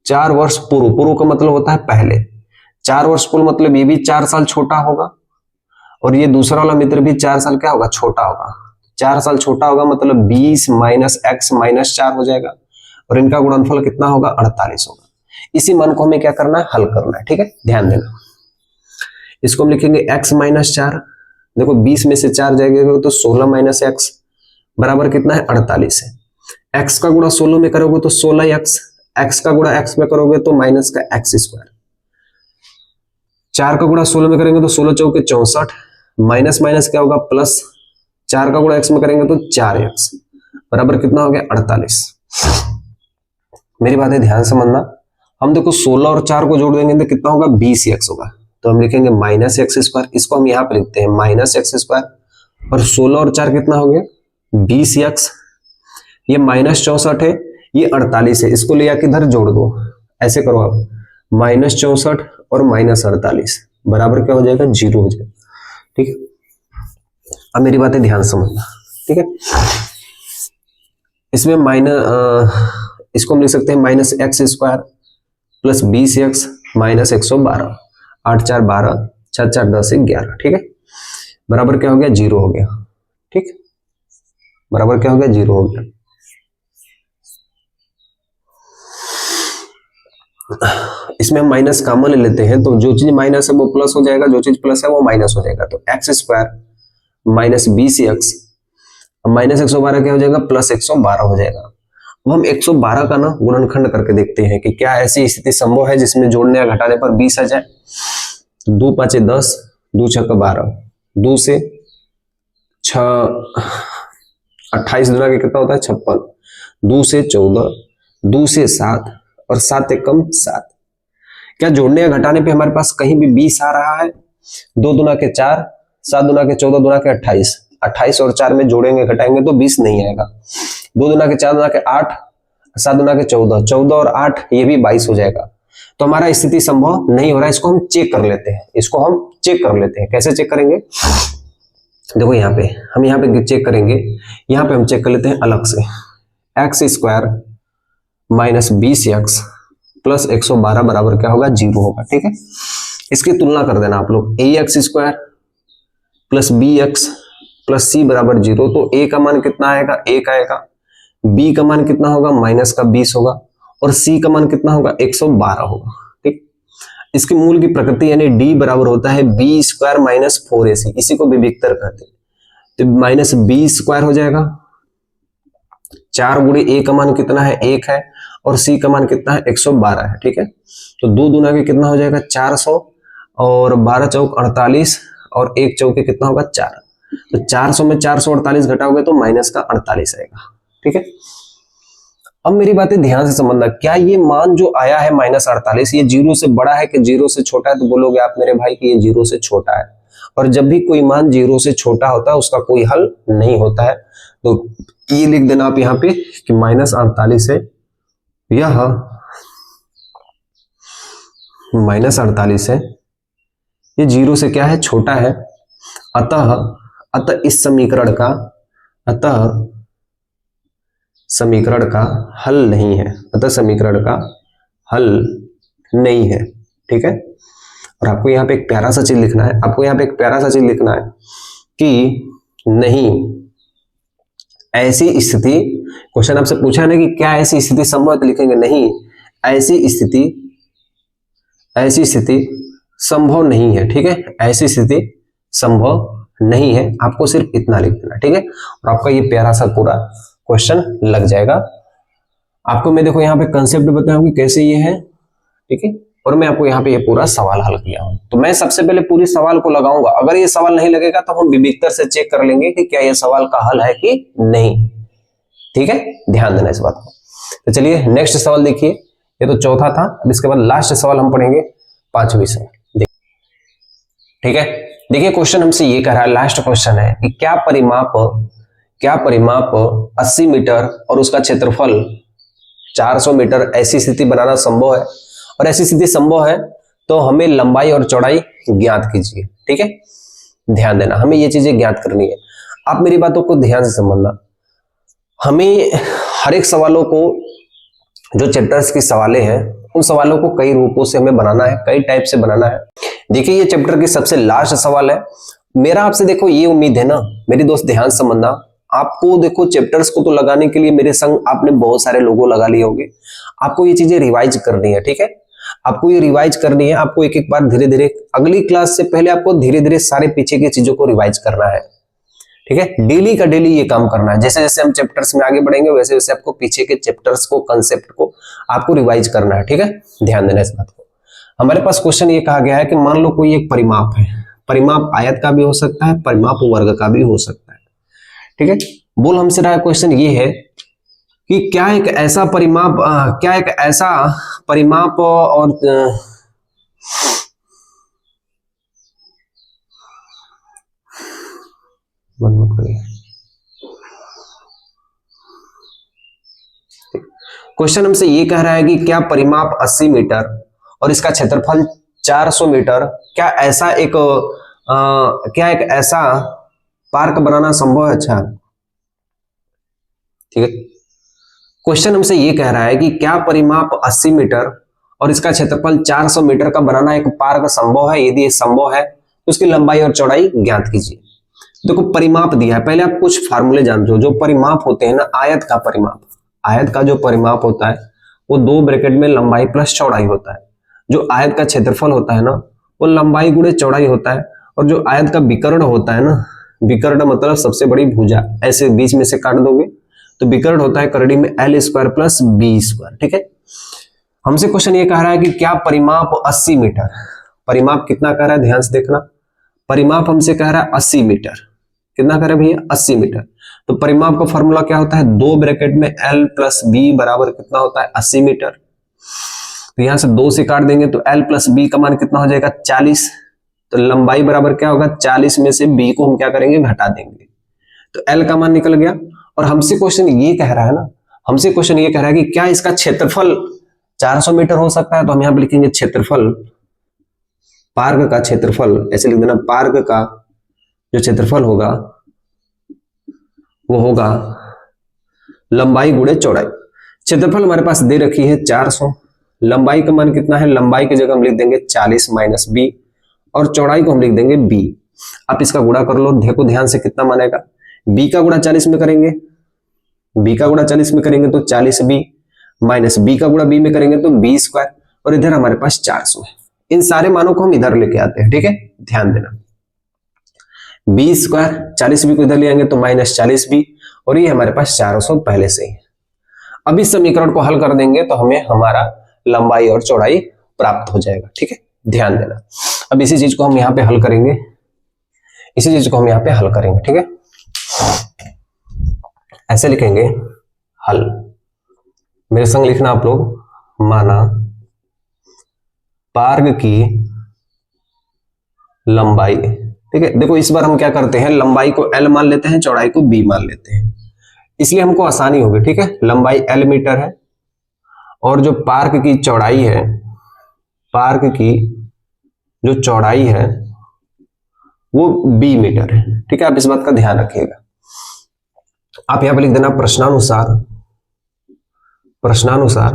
4 वर्ष पूर्व, पूर्व का मतलब होता है पहले, 4 वर्ष पूर्व मतलब ये भी 4 साल छोटा होगा, और ये दूसरा वाला मित्र भी 4 साल क्या होगा, छोटा होगा। 4 साल छोटा होगा मतलब 20 माइनस x माइनस 4 हो जाएगा, और इनका गुणनफल कितना होगा, 48 होगा। इसी मान को हमें क्या करना है, हल करना है, ठीक है, ध्यान देना। इसको हम लिखेंगे x माइनस 4, देखो 20 में से 4 जाएगा तो 16 माइनस x बराबर कितना है, 48 है। x का गुणा 16 में करोगे तो 16x, x का गुणा x में करोगे तो माइनस का x स्क्वायर, 4 का गुणा 16 में करेंगे तो 16 चौके 64, माइनस माइनस क्या होगा, प्लस, 4 का गुणा x में करेंगे तो 4x बराबर कितना हो गया, 48। मेरी बातें ध्यान समझना। हम देखो 16 और 4 को जोड़ देंगे तो कितना होगा, 20x होगा। तो हम लिखेंगे माइनस एक्स स्क्वायर, इसको हम यहाँ पे लिखते हैं माइनस एक्स स्क्वायर, और 16 और 4 कितना हो गया, 20x। ये माइनस 64 है, ये 48 है, इसको ले आके इधर जोड़ दो। ऐसे करो आप, माइनस 64 और माइनस 48 बराबर क्या हो जाएगा, 0 हो जाएगा, ठीक है। अब मेरी बातें ध्यान समझना, ठीक है। इसमें इसको हम लिख सकते हैं minus x square plus 20x minus 112, 8 4 12, 6 4 10 11, ठीक है, बराबर क्या हो गया, 0 हो गया, ठीक, बराबर क्या हो गया, 0 हो गया। इसमें हम माइनस कॉमन ले लेते हैं, तो जो चीज माइनस है वो प्लस हो जाएगा, जो चीज प्लस है वो माइनस हो जाएगा। तो x square minus 20x, minus 112 क्या हो जाएगा, प्लस 112 हो जाएगा। अब हम 112 का ना गुणनखंड करके देखते हैं कि क्या ऐसी स्थिति संभव है जिसमें जोड़ने या घटाने पर 20 आ जाए। 2 5 10, 2 6 12, 2 से 6 28 दुना के कितना होता है 56, 2 से 14, 2 से 7 और 7 एकम 7। क्या जोड़ने या घटाने पे हमारे पास कहीं भी 20 आ रहा है? 2 दुना के 4, 7 दुना के 14, दुना के 28, 28 और 4 में जोड़ेंगे घटाएंगे तो 20 नहीं आएगा। 2 दुना के 4 दुना के 8, 7 दुना के 14, 14 और 8 ये भी 22 हो जाएगा। तो हमारा स्थिति संभव नहीं हो रहा है। इसको हम चेक कर लेते हैं, इसको हम चेक कर लेते हैं। कैसे चेक करेंगे? देखो यहाँ पे हम यहाँ पे चेक करेंगे, यहाँ पे हम चेक कर लेते हैं अलग से। X square minus 20x plus 112 बराबर क्या होगा, 0 होगा। ठीक है, इसकी तुलना कर देना आप लोग। ax square plus bx plus c बराबर 0, तो a का मान कितना आएगा, 1 आएगा। b का मान कितना होगा, माइनस का 20 होगा। और c का मान कितना होगा, 112 होगा। ठीक, इसके मूल की प्रकृति यानी d बराबर होता है b स्क्वायर माइनस 4ac, इसी को विविक्तर कहते हैं। तो माइनस b स्क्वायर हो जाएगा, 4 गुणे a का मान कितना है, 1 है, और c का मान कितना है, 112 है। ठीक है, तो 2 दूना के कितना हो जाएगा, 400, और 12 चौक 48, और 1 चौके कितना होगा, 4। तो 400 में 448 घटाओगे तो माइनस का 48 आएगा। ठीक है, अब मेरी बातें ध्यान से समझना। क्या ये मान जो आया है माइनस 48, ये 0 से बड़ा है कि 0 से छोटा है? तो बोलोगे आप मेरे भाई कि ये 0 से छोटा है। और जब भी कोई मान 0 से छोटा होता है उसका कोई हल नहीं होता है। तो ये लिख देना आप यहाँ पे कि माइनस 48 है, यह माइनस 48 है, ये 0 से क्या है, छोटा है। अतः इस समीकरण का, अतः समीकरण का हल नहीं है, अतः समीकरण का हल नहीं है। ठीक है, और आपको यहाँ पे एक प्यारा सा चीज लिखना है, आपको यहाँ पे एक प्यारा सा चीज लिखना है कि नहीं ऐसी स्थिति, क्वेश्चन आपसे पूछा है ना कि क्या ऐसी स्थिति संभव है, तो लिखेंगे नहीं ऐसी स्थिति संभव नहीं है। ठीक है, ऐसी स्थिति संभव नहीं है, आपको सिर्फ इतना लिख देना। ठीक है, और आपका ये प्यारा सा पूरा क्वेश्चन लग जाएगा। आपको मैं देखो यहाँ पे कंसेप्ट बताऊंगी कैसे ये है। ठीक है, और मैं आपको यहाँ पे ये पूरा सवाल हल किया हूं। तो मैं सबसे पहले पूरी सवाल को लगाऊंगा, अगर ये सवाल नहीं लगेगा तो हम विविक्तर से चेक कर लेंगे कि क्या ये सवाल का हल है कि नहीं। ठीक है, ध्यान देना इस बात को। तो चलिए नेक्स्ट सवाल देखिए, ये तो चौथा था। अब इसके बाद लास्ट सवाल हम पढ़ेंगे, 5वां सवाल। ठीक है, देखिए क्वेश्चन हमसे ये कह रहा है, लास्ट क्वेश्चन है कि क्या परिमाप 80 मीटर और उसका क्षेत्रफल 400 मीटर ऐसी स्थिति बनाना संभव है, और ऐसी स्थिति संभव है तो हमें लंबाई और चौड़ाई ज्ञात कीजिए। ठीक है, ध्यान देना, हमें ये चीजें ज्ञात करनी है। आप मेरी बातों को ध्यान से समझना। हमें हर एक सवालों को, जो चैप्टर्स की सवालें हैं, उन सवालों को कई रूपों से हमें बनाना है, कई टाइप से बनाना है। देखिए ये चैप्टर की सबसे लास्ट सवाल है। मेरा आपसे देखो ये उम्मीद है ना मेरी दोस्त, ध्यान से समझना। आपको देखो चैप्टर्स को तो लगाने के लिए मेरे संग आपने बहुत सारे लोगों लगा लिए होंगे, आपको ये चीजें रिवाइज करनी है। ठीक है, आपको ये रिवाइज करनी है, आपको एक एक बार धीरे धीरे, अगली क्लास से पहले आपको धीरे धीरे सारे पीछे की चीजों को रिवाइज करना है। ठीक है, डेली का डेली ये काम करना है। जैसे जैसे हम चैप्टर्स में आगे बढ़ेंगे वैसे वैसे आपको पीछे के चैप्टर्स को, कंसेप्ट को आपको रिवाइज करना है। ठीक है, ध्यान देना इस बात को। हमारे पास क्वेश्चन ये कहा गया है कि मान लो कोई एक परिमाप है, परिमाप आयत का भी हो सकता है, परिमाप वर्ग का भी हो सकता है। ठीक है, बोल हमसे रहा क्वेश्चन ये है कि क्या एक ऐसा परिमाप और मत करिए। क्वेश्चन हमसे ये कह रहा है कि क्या परिमाप 80 मीटर और इसका क्षेत्रफल 400 मीटर, क्या एक ऐसा पार्क बनाना संभव है? अच्छा, ठीक है, क्वेश्चन हमसे ये कह रहा है कि क्या परिमाप 80 मीटर और इसका क्षेत्रफल 400 मीटर का बनाना एक पार्क संभव है? यदि ये संभव है तो उसकी लंबाई और चौड़ाई ज्ञात कीजिए। देखो परिमाप दिया है, पहले आप कुछ फार्मूले जान लो। जो परिमाप होते हैं ना, आयत का परिमाप, आयत का जो परिमाप होता है वो 2 ब्रैकेट में लंबाई प्लस चौड़ाई होता है। जो आयत का क्षेत्रफल होता है ना, वो लंबाई गुणे चौड़ाई होता है। और जो आयत का विकर्ण होता है ना, विकर्ण मतलब सबसे बड़ी भुजा, ऐसे बीच में से काट दोगे तो विकर्ण होता है करड़ी में l square plus B square. ठीक है, हमसे क्वेश्चन ये कह रहा है कि क्या परिमाप 80 मीटर, परिमाप कितना कह रहा है, ध्यान से देखना, परिमाप हमसे कह रहा है 80 मीटर, कितना कह रहा है भैया 80 मीटर। तो परिमाप का फॉर्मूला क्या होता है, 2 ब्रैकेट में l प्लस बी बराबर कितना होता है 80 मीटर। तो यहां से 2 से काट देंगे तो l प्लस बी का मान कितना हो जाएगा 40। तो लंबाई बराबर क्या होगा 40 में से b को हम क्या करेंगे घटा देंगे, तो l का मान निकल गया। और हमसे क्वेश्चन ये कह रहा है ना, हमसे क्वेश्चन ये कह रहा है कि क्या इसका क्षेत्रफल 400 मीटर हो सकता है। तो हम यहां पर लिखेंगे क्षेत्रफल, पार्क का क्षेत्रफल, ऐसे लिख देना, पार्क का जो क्षेत्रफल होगा वो होगा लंबाई गुणे चौड़ाई। क्षेत्रफल हमारे पास दे रखी है 400, लंबाई का मान कितना है, लंबाई की जगह हम लिख देंगे 40 माइनस बी, और चौड़ाई को हम लिख देंगे बी। आप इसका गुणा कर लो, देखो ध्यान से कितना मानेगा, बी का गुणा 40 में करेंगे, बी का गुणा 40 में करेंगे तो 40 बी, माइनस बी का गुणा बी में करेंगे तो बी स्क्वायर, और इधर हमारे पास 400 है। इन सारे मानों को हम इधर लेके आते हैं। ठीक है, ध्यान देना, बी स्क्वायर 40 बी को इधर ले आएंगे तो माइनस 40 बी, और ये हमारे पास 400 पहले से ही है। अब इस समीकरण को हल कर देंगे तो हमें हमारा लंबाई और चौड़ाई प्राप्त हो जाएगा। ठीक है, ध्यान देना। अब इसी चीज को हम यहाँ पे हल करेंगे, इसी चीज को हम यहाँ पे हल करेंगे। ठीक है, ऐसे लिखेंगे हल, मेरे संग लिखना आप लोग, माना पार्क की लंबाई। ठीक है, देखो इस बार हम क्या करते हैं, लंबाई को l मान लेते हैं, चौड़ाई को b मान लेते हैं, इसलिए हमको आसानी होगी। ठीक है, लंबाई l मीटर है और जो पार्क की चौड़ाई है, पार्क की जो चौड़ाई है वो b मीटर है। ठीक है, आप इस बात का ध्यान रखिएगा। आप यहां पर लिख देना प्रश्नानुसार, प्रश्नानुसार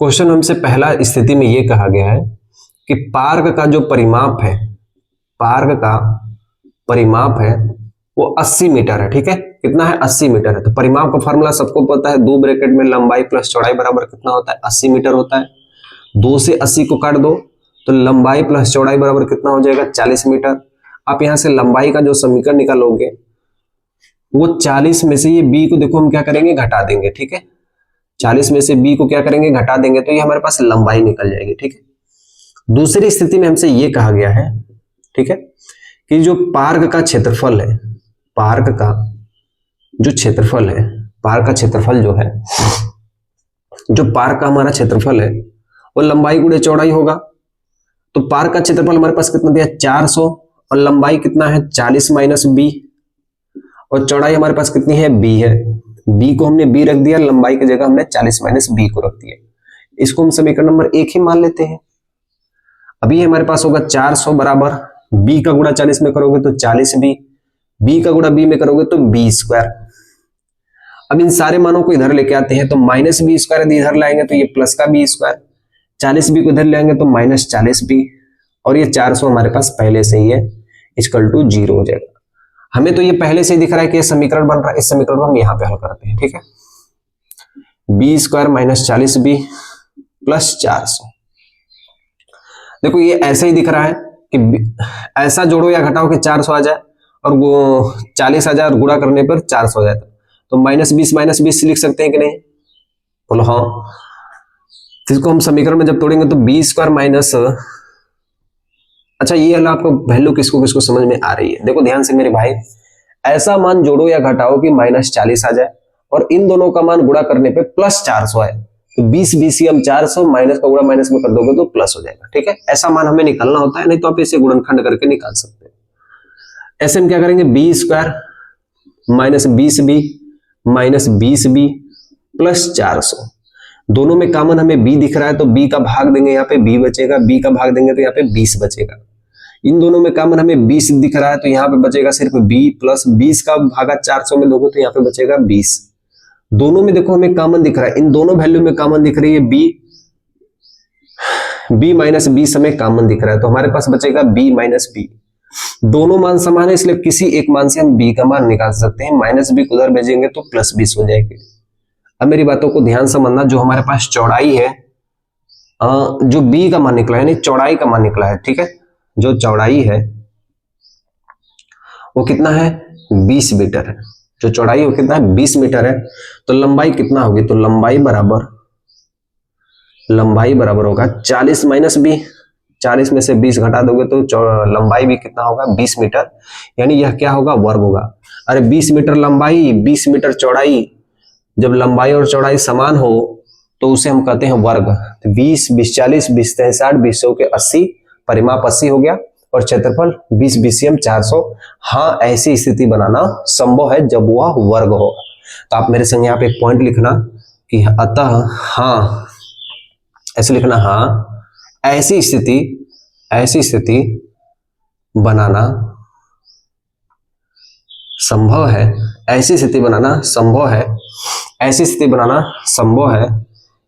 क्वेश्चन हमसे पहला स्थिति में यह कहा गया है कि पार्क का जो परिमाप है, पार्क का परिमाप है वो 80 मीटर है। ठीक है, कितना है 80 मीटर है। तो परिमाप का फॉर्मूला सबको पता है, 2 ब्रैकेट में लंबाई प्लस चौड़ाई बराबर कितना होता है 80 मीटर होता है। 2 से 80 को काट दो तो लंबाई प्लस चौड़ाई बराबर कितना हो जाएगा 40 मीटर। आप यहां से लंबाई का जो समीकरण निकालोगे वो 40 में से ये b को देखो हम क्या करेंगे घटा देंगे। ठीक है, 40 में से b को क्या करेंगे घटा देंगे, तो ये हमारे पास लंबाई निकल जाएगी। ठीक है, दूसरी स्थिति में हमसे ये कहा गया है, ठीक है, कि जो पार्क का क्षेत्रफल है, पार्क का जो क्षेत्रफल है, पार्क का क्षेत्रफल जो है, जो पार्क का हमारा क्षेत्रफल है वो लंबाई गुणे चौड़ाई होगा। तो पार्क का क्षेत्रफल हमारे पास कितना दिया 400, और लंबाई कितना है 40 माइनस बी, और चौड़ाई हमारे पास कितनी है b है। b को हमने b रख दिया, लंबाई की जगह हमने 40 माइनस बी को रख दिया। इसको हम समीकरण नंबर 1 ही मान लेते हैं। अभी हमारे पास होगा 400 बराबर b का गुणा 40 में करोगे तो 40 b का गुणा b में करोगे तो b स्क्वायर। अब इन सारे मानों को इधर लेके आते हैं तो माइनस बी स्क्वायर यदि इधर लाएंगे तो ये प्लस का b स्क्वायर, 40 b को इधर ले आएंगे तो माइनस 40 b, और ये 400 हमारे पास पहले से ही है, इक्वल टू 0 हो जाएगा। हमें तो ये पहले से ही दिख रहा है कि ये समीकरण बन रहा है, इस समीकरण को हम यहाँ पे हल करते हैं। ठीक है, B square minus 40b plus 400। देखो ये ऐसे ही दिख रहा है कि ऐसा जोड़ो या घटाओ कि 400 आ जाए, और वो 40 आ जाए और गुणा करने पर 400 आ जाए, तो माइनस 20 लिख सकते हैं कि नहीं, बोलो हाँ। इसको हम समीकरण में जब तोड़ेंगे तो बी स्क्वायर माइनस, अच्छा ये वाला आपको वैल्यू किसको किसको समझ में आ रही है, देखो ध्यान से मेरे भाई, ऐसा मान जोड़ो या घटाओ कि माइनस 40 आ जाए और इन दोनों का मान गुणा करने पे प्लस 400 आए, तो 20 BCM 400 माइनस का गुणा माइनस में कर दोगे तो प्लस हो जाएगा। ठीक है, ऐसा मान हमें निकालना होता है, नहीं तो आप इसे गुणनखंड करके निकाल सकते हैं। ऐसे हम क्या करेंगे, B square minus 20b minus 20b plus 400, दोनों में कॉमन हमें b दिख रहा है तो b का भाग देंगे, यहाँ पे b बचेगा, b का भाग देंगे तो यहाँ पे 20 बचेगा। इन दोनों में कॉमन हमें 20 दिख रहा है तो यहाँ पे बचेगा सिर्फ b प्लस 20 का भागा 400 में दोगे तो यहाँ पे बचेगा 20। दोनों में देखो हमें कॉमन दिख रहा है, इन दोनों वैल्यू में कॉमन दिख रही है b माइनस 20 हमें कॉमन दिख रहा है, तो हमारे पास बचेगा b माइनस b। दोनों मान समान है इसलिए किसी एक मान से हम b का मान निकाल सकते हैं, माइनस b उधर भेजेंगे तो प्लस 20 हो जाएगी। अब मेरी बातों को ध्यान से समझना, जो हमारे पास चौड़ाई है, जो b का मान निकला है, यानी चौड़ाई का मान निकला है, ठीक है, जो चौड़ाई है वो कितना है 20 मीटर है, जो चौड़ाई वो कितना है 20 मीटर है, तो लंबाई कितना होगी, तो लंबाई बराबर होगा 40 माइनस बी, 40 में से 20 घटा दोगे तो लंबाई भी कितना होगा 20 मीटर, यानी यह क्या होगा वर्ग होगा। अरे 20 मीटर लंबाई 20 मीटर चौड़ाई, जब लंबाई और चौड़ाई समान हो तो उसे हम कहते हैं वर्ग। तो 20 20 40 20 63 20 के 80, परिमाप 80 हो गया और क्षेत्रफल 20 BCM 400। हाँ, ऐसी स्थिति बनाना संभव है जब वह वर्ग होगा। तो आप मेरे संग यहाँ पे एक पॉइंट लिखना कि अतः हाँ, ऐसे लिखना, हाँ ऐसी स्थिति बनाना संभव है, ऐसी स्थिति बनाना संभव है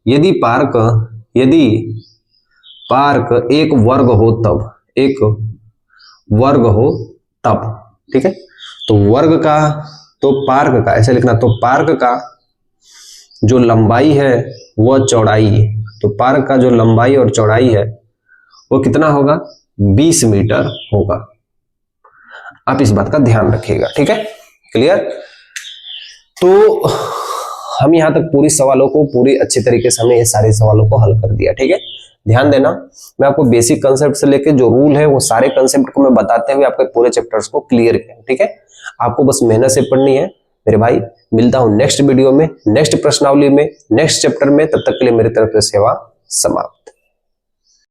यदि पार्क एक वर्ग हो तब, ठीक है। तो पार्क का ऐसे लिखना, तो पार्क का जो लंबाई है वह चौड़ाई है, तो पार्क का जो लंबाई और चौड़ाई है वो कितना होगा 20 मीटर होगा। आप इस बात का ध्यान रखिएगा, ठीक है, क्लियर। तो हम यहां तक पूरी अच्छी तरीके से हमने ये सारे सवालों को हल कर दिया, ठीक है। ध्यान देना, मैं आपको बेसिक कंसेप्ट से लेके जो रूल है वो सारे कंसेप्ट को मैं बताते हुए आपके पूरे चैप्टर्स को क्लियर किया, ठीक है। आपको बस मेहनत से पढ़नी है मेरे भाई। मिलता हूं नेक्स्ट वीडियो में, नेक्स्ट प्रश्नावली में, नेक्स्ट चैप्टर में। तब तक के लिए मेरी तरफ से सेवा समाप्त।